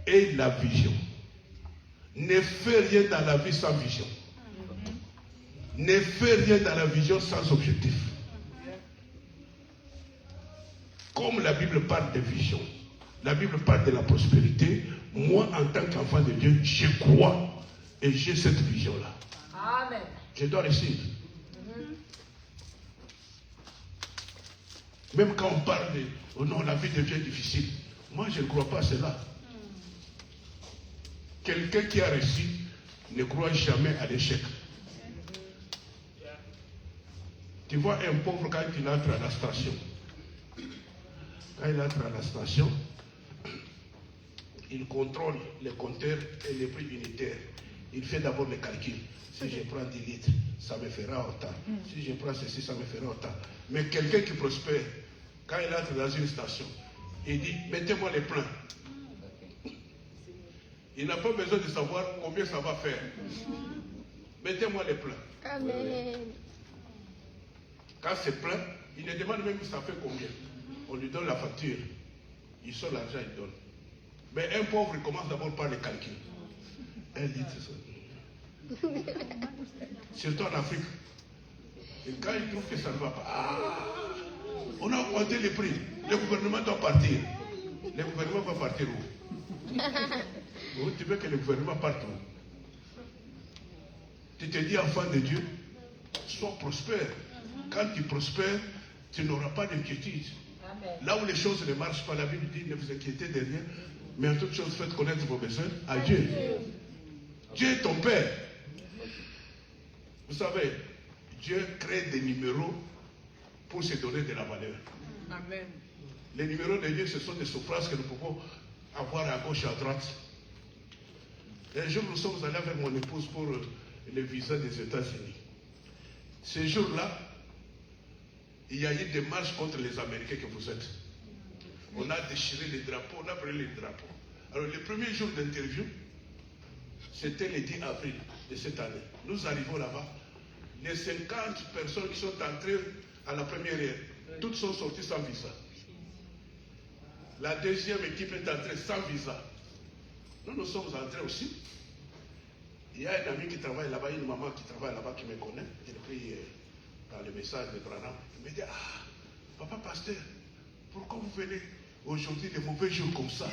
Et la vision. Ne fais rien dans la vie sans vision. Ne fais rien dans la vision sans objectif. Comme la Bible parle de vision, la Bible parle de la prospérité, moi en tant qu'enfant de Dieu, je crois et j'ai cette vision-là. Amen. Je dois réussir. Même quand on parle de oh non, la vie devient difficile, moi je ne crois pas à cela. Quelqu'un qui a réussi ne croit jamais à l'échec. Tu vois un pauvre quand il entre à la station. Quand il entre à la station, il contrôle les compteurs et les prix unitaires. Il fait d'abord les calculs. Si je prends 10 litres, ça me fera autant. Si je prends ceci, ça me fera autant. Mais quelqu'un qui prospère, quand il entre dans une station, il dit, mettez-moi les pleins. Il n'a pas besoin de savoir combien ça va faire. Mettez-moi les pleins. Amen. Quand c'est plein, il ne demande même ça fait combien. On lui donne la facture. Il sort l'argent, il donne. Mais un pauvre, il commence d'abord par les calculs. Un litre, c'est ça. Surtout en Afrique. Et quand ils trouvent que ça ne va pas, on a augmenté les prix. Le gouvernement doit partir. Le gouvernement va partir où? Tu veux que le gouvernement parte où? Tu te dis enfant de Dieu, sois prospère. Quand tu prospères, tu n'auras pas d'inquiétude. Là où les choses ne marchent pas, la Bible dit ne vous inquiétez de rien, mais en toute chose faites connaître vos besoins à Dieu. Dieu est ton Père. Vous savez, Dieu crée des numéros pour se donner de la valeur. Amen. Les numéros de Dieu, ce sont des souffrances que nous pouvons avoir à gauche et à droite. Et un jour, nous sommes allés avec mon épouse pour le visa des États-Unis. Ce jour-là, il y a eu des marches contre les Américains que vous êtes. On a déchiré les drapeaux, on a brûlé les drapeaux. Alors, le premier jour d'interview, c'était le 10 avril de cette année. Nous arrivons là-bas. Les 50 personnes qui sont entrées à la première heure, toutes sont sorties sans visa. La deuxième équipe est entrée sans visa. Nous sommes entrés aussi. Il y a un ami qui travaille là-bas, une maman qui travaille là-bas qui me connaît. Et puis, dans le message de Branham, il me dit, papa pasteur, pourquoi vous venez aujourd'hui de mauvais jours comme ça?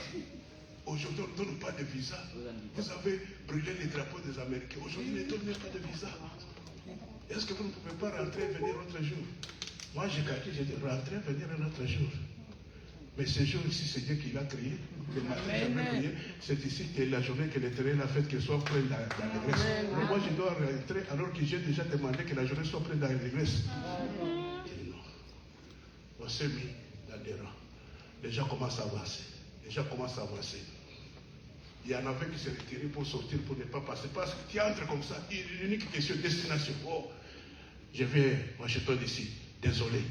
Aujourd'hui, on ne donne pas de visa. Vous avez brûlé les drapeaux des Américains. Aujourd'hui, ne donnez pas de visa. Est-ce que vous ne pouvez pas rentrer et venir un autre jour? Moi, j'ai calculé, j'ai dit, rentrer et venir un autre jour. Mais ce jour ici, c'est Dieu qui l'a créé. Le matin, j'avais prié. C'est ici que la journée que l'Éternel a faite, qu'elle soit prête dans l'église. Mais moi, je dois rentrer alors que j'ai déjà demandé que la journée soit prête dans l'église. Non. On s'est mis dans des rangs. Les gens commencent à avancer. Les gens commencent à avancer. Il y en avait qui se retiraient pour sortir, pour ne pas passer. Parce que tu entres comme ça. L'unique question, destination. Oh, je viens Washington d'ici. Désolé.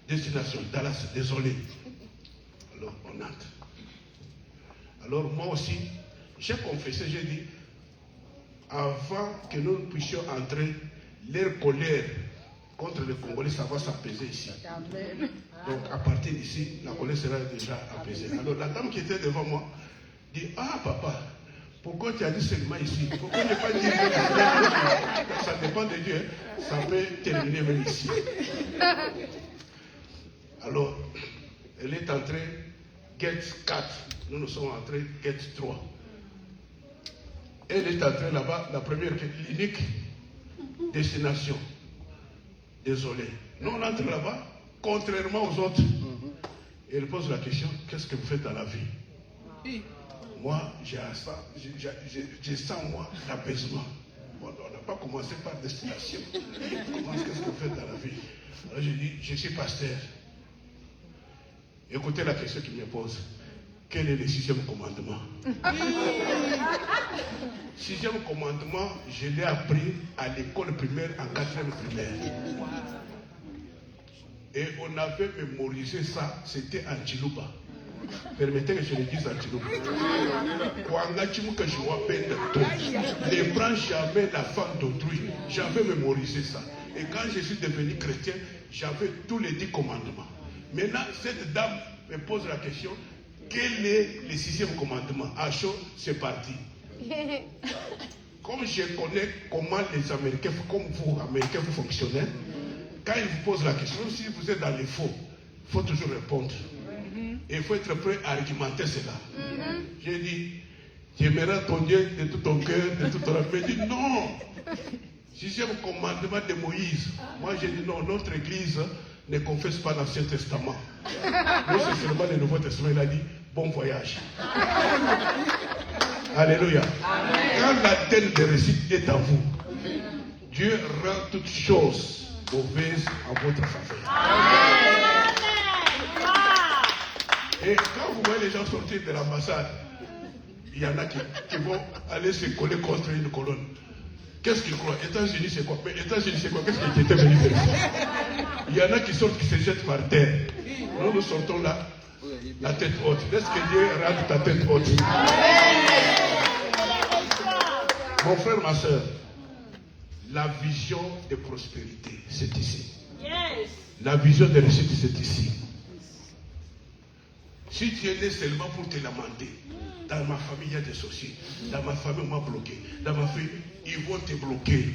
Destination, Dallas, désolé. Alors, on entre. Alors, moi aussi, j'ai confessé, j'ai dit, avant que nous puissions entrer, leur colère contre les Congolais, ça va s'apaiser ici. Amen. Donc, à partir d'ici, la colère sera déjà apaisée. Alors, la dame qui était devant moi dit, papa, pourquoi tu as dit seulement ici? Pourquoi ne pas dire que ça dépend de Dieu, ça peut terminer même ici. Alors, elle est entrée, gate 4, nous sommes entrés, gate 3. Elle est entrée là-bas, la première, l'unique destination. Désolé. Nous, on entre là-bas, contrairement aux autres. Et elle pose la question, qu'est-ce que vous faites dans la vie? Moi, j'ai sens, moi, l'apaisement. Bon, on n'a pas commencé par destination. Qu'est-ce que vous faites dans la vie? Alors, j'ai dit, je suis pasteur. Écoutez la question qu'il me pose. Quel est le 6e commandement? 6e commandement, je l'ai appris à l'école primaire, en 4e primaire. Et on avait mémorisé ça, c'était en Chiluba. Permettez que je le dise en Chiluba. Ne prends jamais la femme d'autrui. J'avais mémorisé ça. Et quand je suis devenu chrétien, j'avais tous les 10 commandements. Maintenant, cette dame me pose la question, quel est le 6e commandement? À chaud, c'est parti. Comme je connais comment les Américains, comme vous, Américains, vous fonctionnez, quand ils vous posent la question, si vous êtes dans les faux, il faut toujours répondre. Et il faut être prêt à argumenter cela. J'ai dit, tu aimeras ton Dieu de tout ton cœur, de toute ton âme. Il dit non. 6e commandement de Moïse. Moi, j'ai dit non, notre église ne confesse pas l'Ancien Testament. Nous, c'est seulement le Nouveau Testament. Il a dit, bon voyage. Alléluia. Quand la tête de récit est en vous, Dieu rend toutes choses mauvaises en votre faveur. Et quand vous voyez les gens sortir de l'ambassade, il y en a qui vont aller se coller contre une colonne. Qu'est-ce qu'ils croient? États-Unis, c'est quoi? Mais États-Unis, c'est quoi? Qu'est-ce qui était venu faire ça? Il y en a qui sortent, qui se jettent par terre. Nous sortons là, la tête haute. Laisse que Dieu rende ta tête haute. Mon frère, ma soeur, la vision de prospérité, c'est ici. La vision de réussite, c'est ici. Si tu es né seulement pour te lamenter, dans ma famille, il y a des sorciers. Dans ma famille, on m'a bloqué. Dans ma famille, ils vont te bloquer.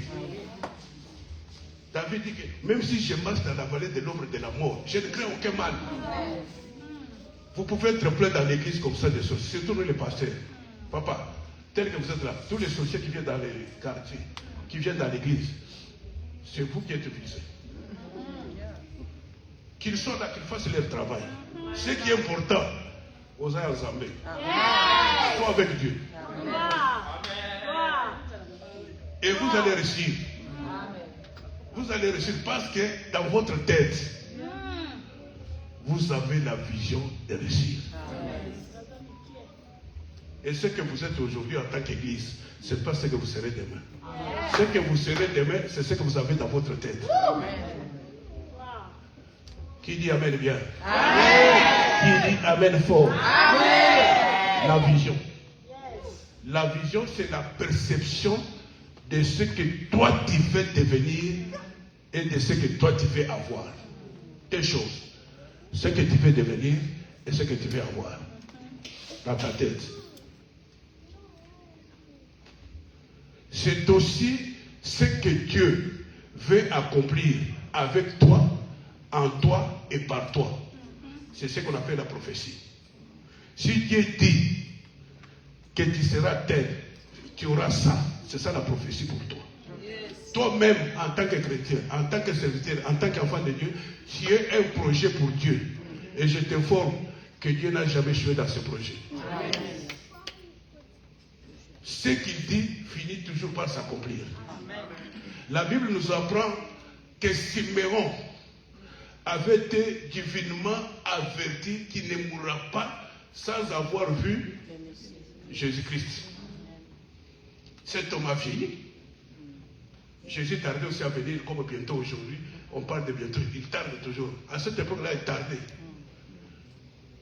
David dit que même si je marche dans la vallée de l'ombre de la mort, je ne crains aucun mal. Vous pouvez être plein dans l'église comme ça de sorciers, surtout nous les pasteurs. Papa, tel que vous êtes là, tous les sorciers qui viennent dans les quartiers, qui viennent dans l'église, c'est vous qui êtes visés. Qu'ils soient là, qu'ils fassent leur travail. Ce qui est important, vous allez ensemble. Sois avec Dieu. Et vous allez réussir. Vous allez réussir parce que dans votre tête, vous avez la vision de réussir. Et ce que vous êtes aujourd'hui en tant qu'église, ce n'est pas ce que vous serez demain. Ce que vous serez demain, c'est ce que vous avez dans votre tête. Qui dit Amen bien? Qui dit Amen fort? La vision. La vision, c'est la perception de ce que toi tu veux devenir et de ce que toi tu veux avoir. Deux choses. Ce que tu veux devenir et ce que tu veux avoir dans ta tête. C'est aussi ce que Dieu veut accomplir avec toi, en toi et par toi. C'est ce qu'on appelle la prophétie. Si Dieu dit que tu seras tel, tu auras ça. C'est ça la prophétie pour toi. Toi-même, en tant que chrétien, en tant que serviteur, en tant qu'enfant de Dieu, tu as un projet pour Dieu. Et je t'informe que Dieu n'a jamais joué dans ce projet. Ce qu'il dit finit toujours par s'accomplir. La Bible nous apprend que Siméon avait été divinement averti qu'il ne mourra pas sans avoir vu Jésus-Christ. Cet homme a vieilli. Jésus tardait aussi à venir, comme bientôt aujourd'hui. On parle de bientôt, il tarde toujours. À cette époque-là, il tardait.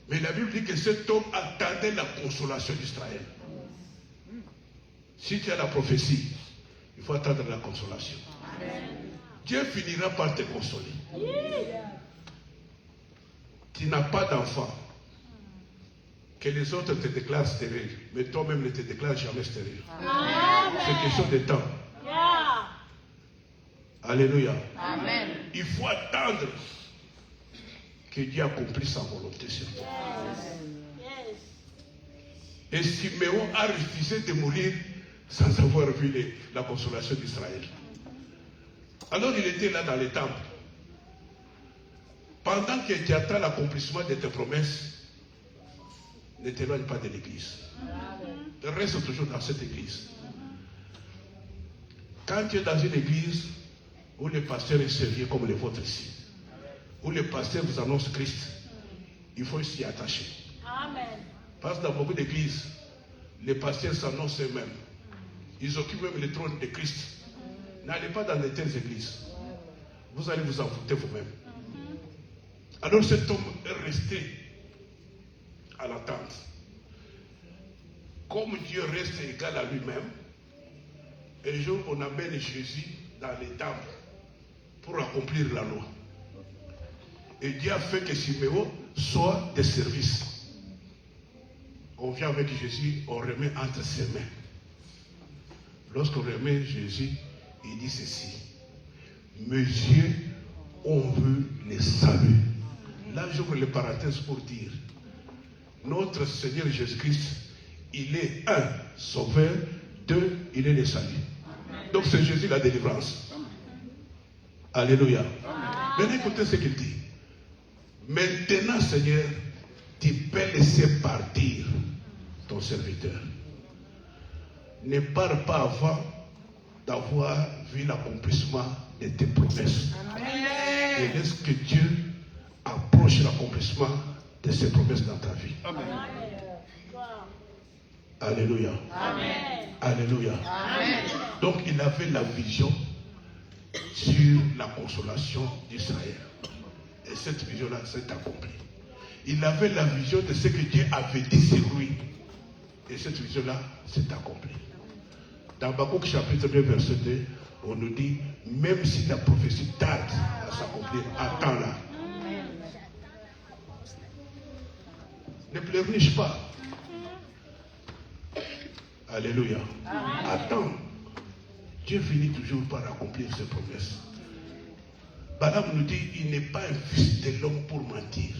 Mais la Bible dit que cet homme attendait la consolation d'Israël. Si tu as la prophétie, il faut attendre la consolation. Dieu finira par te consoler. Tu n'as pas d'enfant. Que les autres te déclarent stérile, mais toi-même ne te déclares jamais stérile. C'est question de temps. Alléluia. Amen. Il faut attendre que Dieu accomplisse sa volonté sur toi. Et Siméon a refusé de mourir sans avoir vu la consolation d'Israël. Alors il était là dans les temples. Pendant que tu attends l'accomplissement de tes promesses, ne t'éloigne pas de l'église. Reste toujours dans cette église. Quand tu es dans une église où le pasteur est sérieux comme le vôtre ici, où le pasteur vous annonce Christ, il faut s'y attacher. Amen. Parce que dans beaucoup d'églises, les pasteurs s'annoncent eux-mêmes. Ils occupent même le trône de Christ. N'allez pas dans de telles églises. Vous allez vous en foutre vous-même. Alors cet homme est resté à l'attente. Comme Dieu reste égal à lui-même, un jour on amène Jésus dans les temples pour accomplir la loi. Et Dieu a fait que Siméon soit de service. On vient avec Jésus, on remet entre ses mains. Lorsqu'on remet Jésus, il dit ceci: mes yeux ont vu le salut. Là, j'ouvre les parenthèses pour dire: notre Seigneur Jésus-Christ, il est un, sauveur, deux, il est le salut. Donc c'est Jésus la délivrance. Alléluia. Venez écouter ce qu'il dit. Maintenant, Seigneur, tu peux laisser partir ton serviteur. Ne pars pas avant d'avoir vu l'accomplissement de tes promesses. Et laisse que Dieu approche l'accomplissement de ses promesses dans ta vie. Amen. Alléluia. Amen. Alléluia. Amen. Donc il avait la vision sur la consolation d'Israël. Et cette vision-là s'est accomplie. Il avait la vision de ce que Dieu avait dit sur lui. Et cette vision-là s'est accomplie. Dans Habakkuk chapitre 2, verset 2, on nous dit: même si la prophétie tarde à s'accomplir, attends-la. Ne pleurniche pas. Alléluia. Attends. Dieu finit toujours par accomplir ses promesses. Balaam nous dit, il n'est pas un fils de l'homme pour mentir.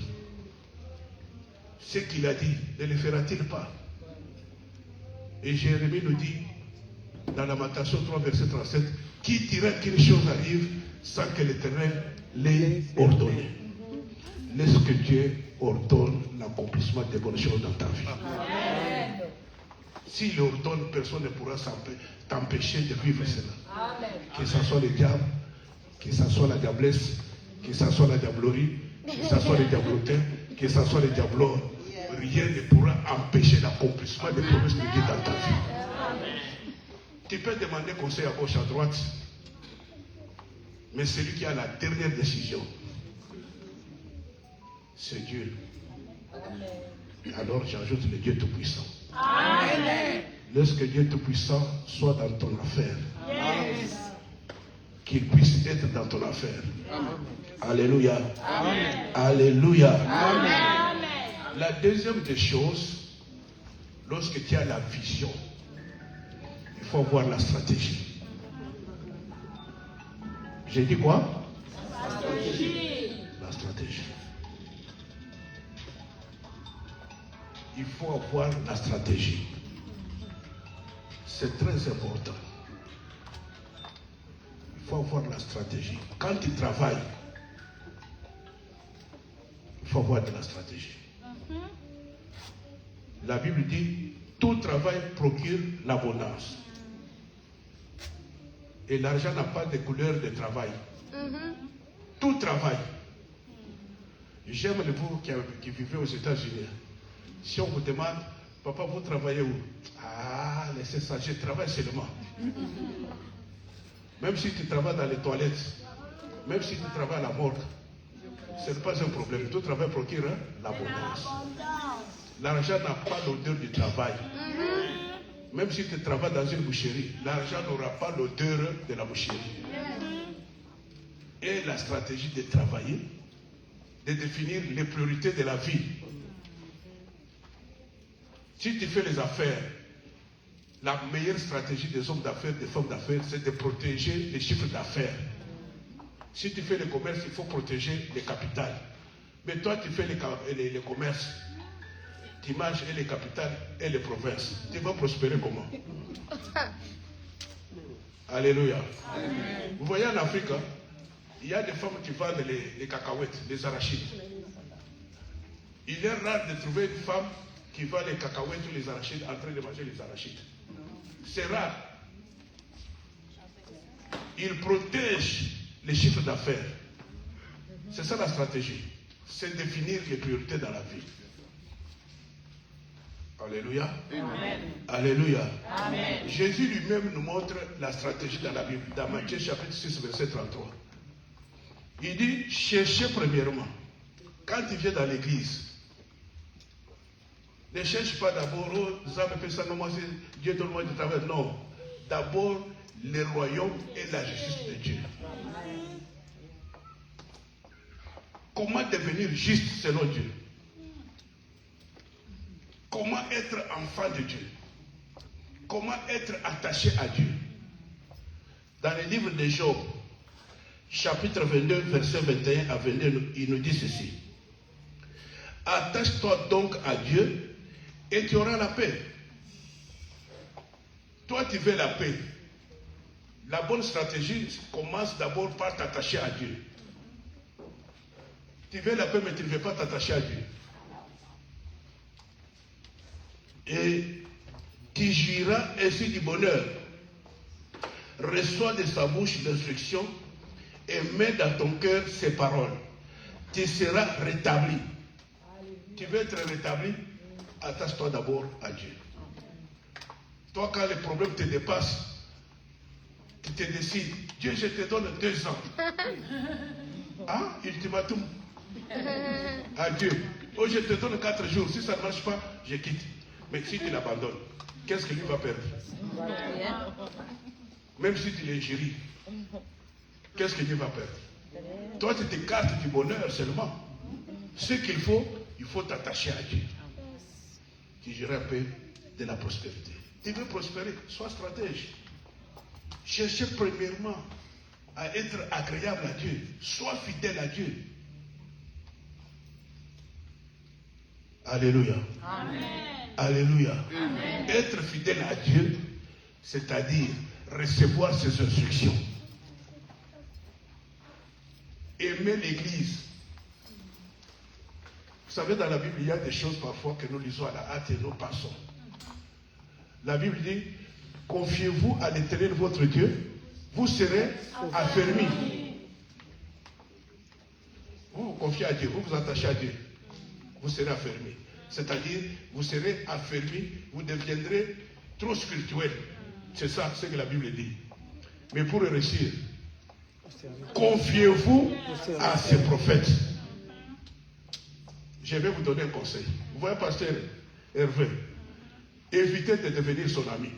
Ce qu'il a dit, ne le fera-t-il pas? Et Jérémie nous dit, dans Lamentation 3, verset 37, qui dira qu'une chose arrive sans que l'Éternel l'ait ordonné? Laisse que Dieu ordonne l'accomplissement des bonnes choses dans ta vie. S'il ordonne, personne ne pourra t'empêcher de vivre cela. Que ce soit le diable, que ce soit la diablesse, que ce soit la diablerie, que ce soit les diablotins, que ce soit les diablons, rien ne pourra empêcher l'accomplissement des promesses de Dieu dans ta vie. Tu peux demander conseil à gauche, à droite, mais celui qui a la dernière décision, c'est Dieu. Alors j'ajoute le Dieu Tout-Puissant. Laisse que Dieu Tout-Puissant soit dans ton affaire. Qu'il puisse être dans ton affaire. Alléluia. Alléluia. La deuxième des choses, lorsque tu as la vision, il faut avoir la stratégie. J'ai dit quoi? La stratégie. Il faut avoir la stratégie. C'est très important. Il faut avoir la stratégie. Quand tu travailles, il faut avoir de la stratégie. La Bible dit, tout travail procure l'abondance. Et l'argent n'a pas de couleur de travail. Tout travail. J'aime les vous qui vivez aux États-Unis. Si on vous demande, papa, vous travaillez où? Ah, laissez ça, je travaille seulement. Même si tu travailles dans les toilettes, même si tu travailles à la morgue, ce n'est pas un problème. Tout travail procure l'abondance. L'argent n'a pas l'odeur du travail. Même si tu travailles dans une boucherie, l'argent n'aura pas l'odeur de la boucherie. Et la stratégie de travailler, de définir les priorités de la vie. Si tu fais les affaires, la meilleure stratégie des hommes d'affaires, des femmes d'affaires, c'est de protéger les chiffres d'affaires. Si tu fais le commerce, il faut protéger les capitales. Mais toi, tu fais les commerces, tu manges et les capitales et les provinces. Tu vas prospérer comment? Alléluia. Amen. Vous voyez en Afrique, hein, il y a des femmes qui vendent les cacahuètes, les arachides. Il est rare de trouver une femme qui vend les cacahuètes ou les arachides en train de manger les arachides. C'est rare. Ils protègent les chiffres d'affaires. C'est ça la stratégie. C'est définir les priorités dans la vie. Alléluia. Amen. Alléluia. Amen. Jésus lui-même nous montre la stratégie dans la Bible. Dans Matthieu chapitre 6, verset 33. Il dit, cherchez premièrement. Quand tu viens dans l'église, ne cherche pas d'abord, oh, Dieu donne-moi du travail. Non. D'abord, le royaume et la justice de Dieu. Comment devenir juste selon Dieu? Comment être enfant de Dieu? Comment être attaché à Dieu? Dans le livre de Job, chapitre 22, verset 21 à 22, il nous dit ceci. Attache-toi donc à Dieu et tu auras la paix. Toi, tu veux la paix. La bonne stratégie commence d'abord par t'attacher à Dieu. Tu veux la paix, mais tu ne veux pas t'attacher à Dieu. Et tu jouiras ainsi du bonheur. Reçois de sa bouche l'instruction et mets dans ton cœur ses paroles. Tu seras rétabli. Tu veux être rétabli? Attache-toi d'abord à Dieu. Toi, quand les problèmes te dépassent, tu te décides, Dieu, je te donne 2 ans. Ah, ultimatum. À Dieu. Oh, je te donne 4 jours. Si ça ne marche pas, je quitte. Mais si tu l'abandonnes, qu'est-ce que lui va perdre? Même si tu l'injuries, qu'est-ce que lui va perdre? Toi, tu t'écartes du bonheur seulement. Ce qu'il faut, il faut t'attacher à Dieu. Tu joueras un peu de la prospérité. Tu veux prospérer, sois stratège. Cherchez premièrement à être agréable à Dieu. Sois fidèle à Dieu. Alléluia. Amen. Alléluia. Amen. Être fidèle à Dieu, c'est-à-dire recevoir ses instructions. Aimer l'Église. Vous savez, dans la Bible, il y a des choses parfois que nous lisons à la hâte et nous passons. La Bible dit, confiez-vous à l'Éternel votre Dieu, vous serez affermis. Vous vous confiez à Dieu, vous vous attachez à Dieu, vous serez affermis. C'est-à-dire, vous serez affermis, vous deviendrez trop spirituel. C'est ça ce que la Bible dit. Mais pour réussir, confiez-vous à ces prophètes. Je vais vous donner un conseil. Vous voyez, pasteur Hervé, évitez de devenir son ami.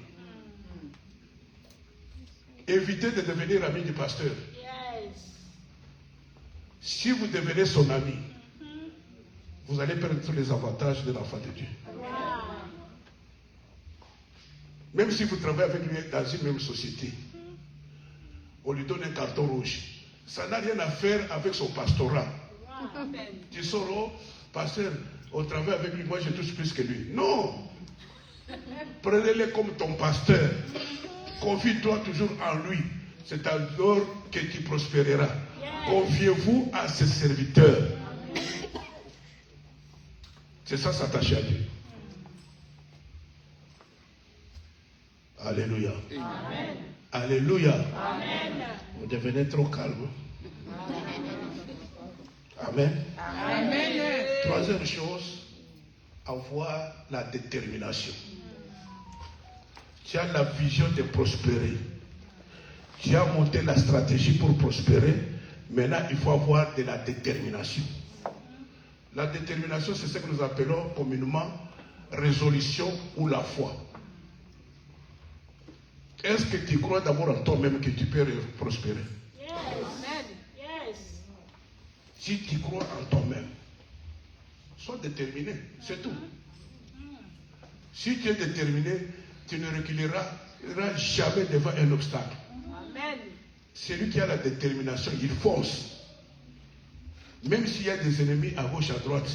Évitez de devenir ami du pasteur. Si vous devenez son ami, vous allez perdre tous les avantages de l'enfant de Dieu. Même si vous travaillez avec lui dans une même société, on lui donne un carton rouge. Ça n'a rien à faire avec son pastorat. Tu sors, oh, pasteur, on travaille avec lui, moi je touche plus que lui. Non! Prenez-le comme ton pasteur. Confie-toi toujours en lui. C'est alors que tu prospéreras. Confiez-vous à ses serviteurs. C'est ça, s'attacher à Dieu. Alléluia. Amen. Alléluia. Amen. Vous devenez trop calme. Amen. Amen. Troisième chose, avoir la détermination. Tu as la vision de prospérer. Tu as monté la stratégie pour prospérer. Maintenant, il faut avoir de la détermination. La détermination, c'est ce que nous appelons communément résolution ou la foi. Est-ce que tu crois d'abord en toi-même que tu peux prospérer? Si tu crois en toi-même, sois déterminé, c'est tout. Si tu es déterminé, tu ne reculeras jamais devant un obstacle. Amen. Celui qui a la détermination, il fonce. Même s'il y a des ennemis à gauche, à droite,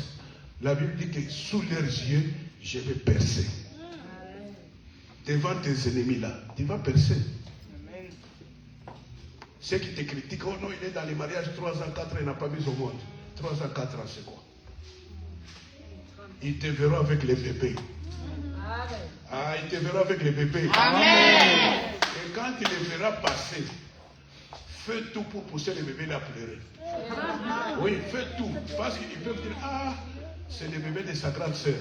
la Bible dit que sous leurs yeux, je vais percer. Devant tes ennemis là, tu vas percer. Ceux qui te critiquent, oh non, il est dans les mariages 3 ans, 4 ans, il n'a pas mis au monde. 3 ans, 4 ans, c'est quoi? Ils te verront avec les bébés. Ah, ils te verront avec les bébés. Amen. Et quand tu les verras passer, fais tout pour pousser les bébés là à pleurer. Oui, fais tout. Parce qu'ils peuvent dire, ah, c'est le bébé de sa grande sœur.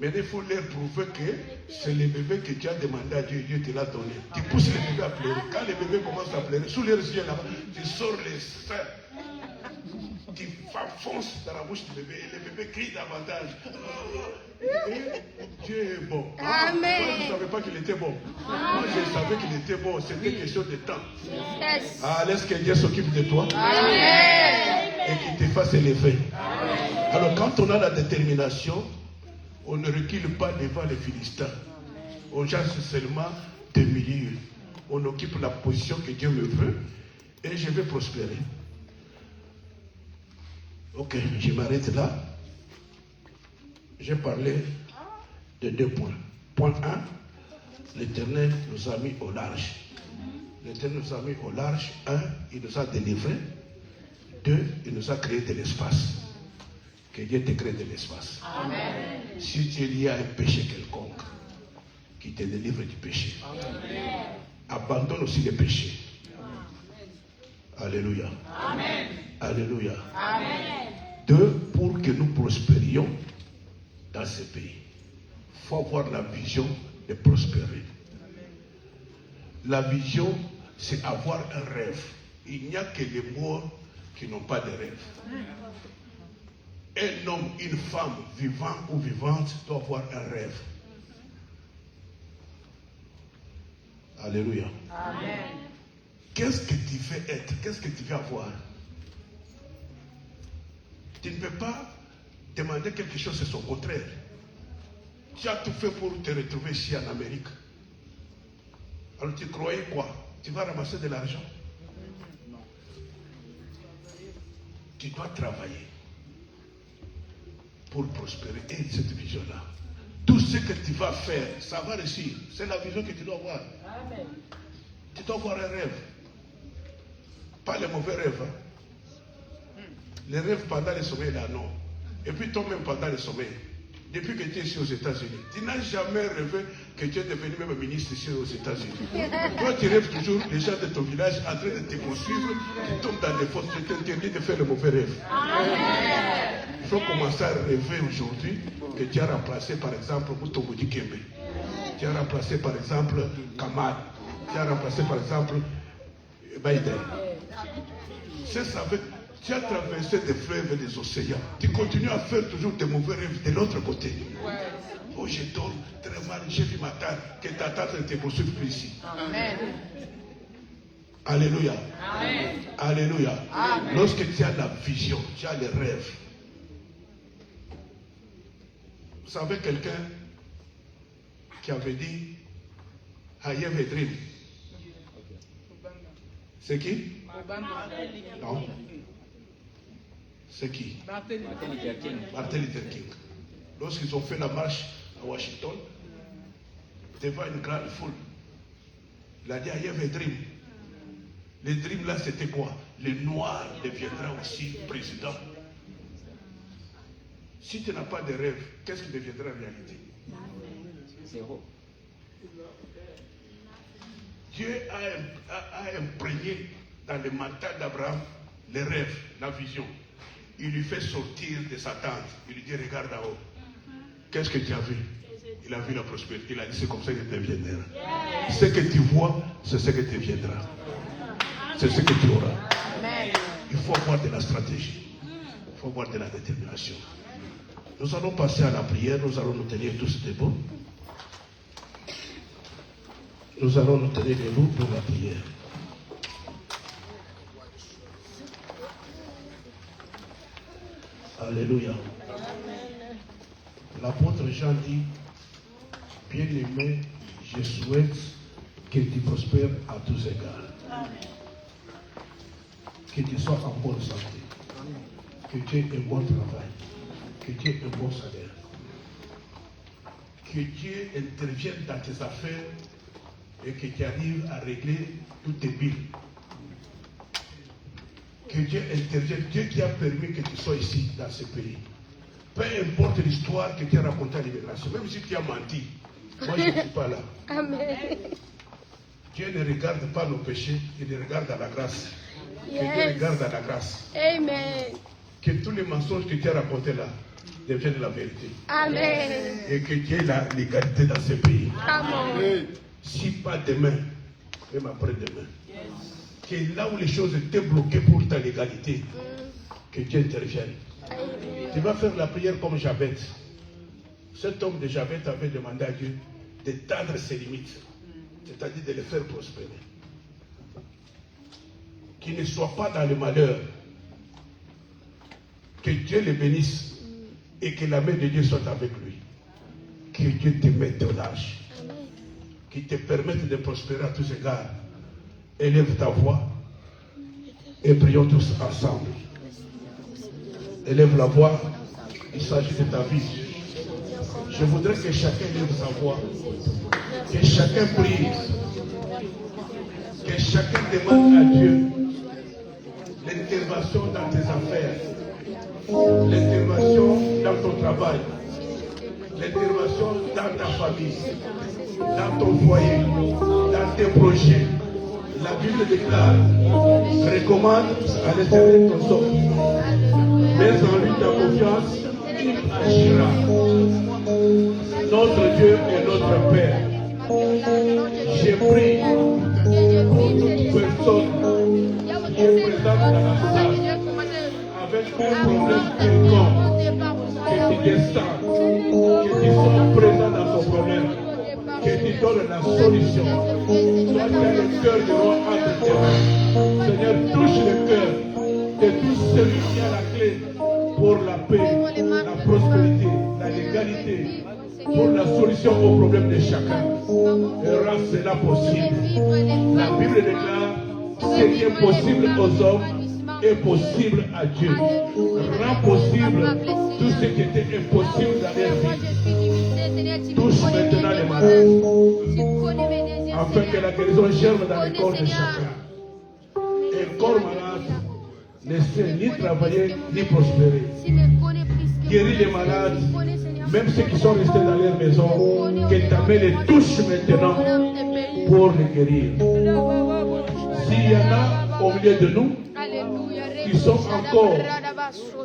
Mais il faut leur prouver que c'est le bébé que tu as demandé à Dieu, Dieu te l'a donné. Tu pousses les bébés à pleurer. Quand les bébés commencent à pleurer, sous leurs yeux là-bas, tu sors les seins. Tu fonces dans la bouche du bébé et le bébé crie davantage. Et Dieu est bon. Amen. Moi, je ne savais pas qu'il était bon. Moi, je savais qu'il était bon. C'était question de temps. Yes. Ah, laisse que Dieu s'occupe de toi Amen. et qu'il te fasse élever. Alors, quand on a la détermination, on ne recule pas devant les Philistins. On chasse seulement des milieux. On occupe la position que Dieu me veut et je vais prospérer. Ok, je m'arrête là. J'ai parlé de 2 points. Point 1, l'Éternel nous a mis au large. L'Éternel nous a mis au large. 1, il nous a délivrés. 2, il nous a créé de l'espace. Que Dieu te crée de l'espace. Amen. Si il y a un péché quelconque qui te délivre du péché, abandonne aussi le péché. Alléluia. Amen. Alléluia. Amen. 2, pour que nous prospérions dans ce pays, il faut avoir la vision de prospérer. La vision, c'est avoir un rêve. Il n'y a que les morts qui n'ont pas de rêve. Un homme, une femme, vivant ou vivante, doit avoir un rêve. Alléluia. Amen. Qu'est-ce que tu veux être? Qu'est-ce que tu veux avoir? Tu ne peux pas demander quelque chose, c'est son contraire. Tu as tout fait pour te retrouver ici en Amérique. Alors tu croyais quoi? Tu vas ramasser de l'argent? tu dois travailler pour prospérer et cette vision-là. Tout ce que tu vas faire, ça va réussir. C'est la vision que tu dois avoir. Amen. Tu dois avoir un rêve. Pas les mauvais rêves. Hein. Les rêves pendant le sommeil, là, non. Et puis toi-même pendant le sommeil. Depuis que tu es ici aux États-Unis, tu n'as jamais rêvé que tu es devenu même ministre ici aux États-Unis. Toi, tu rêves toujours les gens de ton village en train de te poursuivre, tu tombes dans les fosses, je t'interdis de faire le mauvais rêve. Il faut commencer à rêver aujourd'hui que tu as remplacé par exemple Mutombo Dikembe. Tu as remplacé par exemple Kamal. Tu as remplacé par exemple Biden. C'est ça. Tu as traversé des fleuves et des océans. Tu continues à faire toujours des mauvais rêves de l'autre côté. Oh, je dors très mal, j'ai vu ma tante, que ta tante ne te poursuive plus ici. Amen. Alléluia. Amen. Alléluia. Amen. Lorsque tu as la vision, tu as les rêves. Vous savez quelqu'un qui avait dit I have a dream. C'est qui? Non. C'est qui? Martin Luther King. Lorsqu'ils ont fait la marche à Washington, devant une grande foule, il a dit I have a dream. Le dream là c'était quoi? Le noir deviendra aussi président. Si tu n'as pas de rêve, qu'est-ce qui deviendra réalité? Zéro. Dieu a imprégné dans le mental d'Abraham les rêves, la vision. Il lui fait sortir de sa tente. Il lui dit regarde en haut. Qu'est-ce que tu as vu? Il a vu la prospérité. Il a dit c'est comme ça que tu deviendras. Ce que tu vois, c'est ce que tu deviendras. C'est ce que tu auras. Il faut avoir de la stratégie. Il faut avoir de la détermination. Nous allons passer à la prière. Nous allons nous tenir tous debout. Nous allons nous tenir debout pour la prière. Alléluia. L'apôtre Jean dit, bien-aimé, je souhaite que tu prospères à tous égards. Que tu sois en bonne santé. Que tu aies un bon travail. Que tu aies un bon salaire. Que Dieu intervienne dans tes affaires et que tu arrives à régler tous tes billes. Que Dieu intervienne, Dieu qui a permis que tu sois ici, dans ce pays. Peu importe l'histoire que tu as racontée à l'immigration, même si tu as menti, moi je ne suis pas là. Amen. Dieu ne regarde pas nos péchés, il regarde à la grâce. Yes. Que Dieu regarde à la grâce. Amen. Que tous les mensonges que tu as racontés là deviennent la vérité. Amen. Et que Dieu ait l'égalité dans ce pays. Amen. Si pas demain, même après-demain. Que là où les choses étaient bloquées pour ta légalité, que Dieu intervienne. Tu vas faire la prière comme Jabez. Cet homme de Jabez avait demandé à Dieu d'étendre ses limites, c'est-à-dire de les faire prospérer. Qu'il ne soit pas dans le malheur. Que Dieu le bénisse et que la main de Dieu soit avec lui. Que Dieu te mette au large. Qu'il te permette de prospérer à tous égards. Élève ta voix et prions tous ensemble. Élève la voix, il s'agit de ta vie. Je voudrais que chacun élève sa voix, que chacun prie, que chacun demande à Dieu l'intervention dans tes affaires, l'intervention dans ton travail, l'intervention dans ta famille, dans ton foyer, dans tes projets. La Bible déclare, recommande à l'Éternel ton sort. Mets en lui ta confiance, il agira. Notre Dieu est notre Père. J'ai pris pour toute personne qui est présente dans la salle avec un problème quelconque, que tu descends, que tu sois présent dans son problème, que tu donnes la solution. Toi qui as le cœur de roi entre tes mains. Seigneur, touche le cœur de tout celui qui a la clé pour la paix, la prospérité, la légalité, pour la solution aux problèmes de chacun. Et rends cela possible. La Bible déclare ce qui est possible aux hommes est possible à Dieu. Rends possible tout ce qui était impossible dans leur vie. Touche maintenant les malades, afin que la guérison germe dans le corps de chacun. Et le corps malade ne sait ni travailler ni prospérer. Guéris les malades, même ceux qui sont restés dans leur maison, que ta main les touche maintenant pour les guérir. S'il y en a au milieu de nous qui sont encore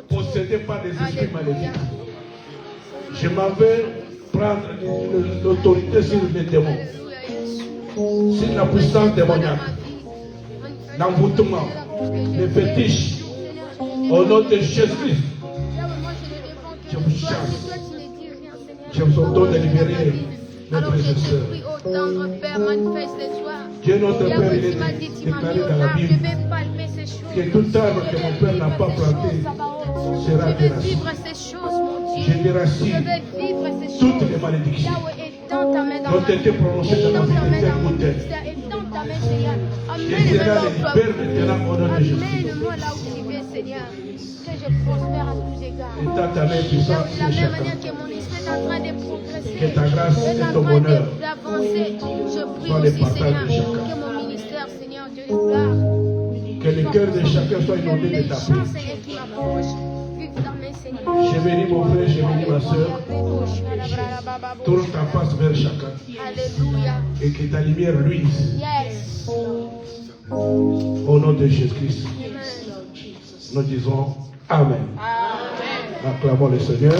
possédés par des esprits maléfiques, je m'en vais prendre l'autorité sur les démons, sur la puissance démoniaque, l'envoûtement, les fétiches, au nom de Jésus-Christ. Je vous chasse. Je vous ordonne de libérer mes frères et sœurs. Dieu notre Père, il est déclaré dans la Bible que tout arbre que mon Père n'a pas planté sera déracine. Je déracine toutes les malédictions qui ont été prononcées dans la vie de tel ou tel. Je serai les libère maintenant au nom de Jésus. Que je prospère à tous égards. Et dans ta main puissante, De la c'est même manière chacun. que mon esprit est en train de progresser, Que ta grâce est et en ton train bonheur d'avancer, je prie soient les aussi, partages de Seigneur, chacun. que mon ministère, Seigneur, Dieu de gloire, Que le cœur de chacun soit que inondé les de ta gens, paix. Seigneur, qui m'approchent, vivent dans mes Seigneur. Je bénis mon frère, je bénis ma soeur. Tourne ta face vers chacun. Alléluia. Et que ta lumière luise. Yes. Au nom de Jésus-Christ, Amen. nous disons Amen. Amen. Acclamons le Seigneur.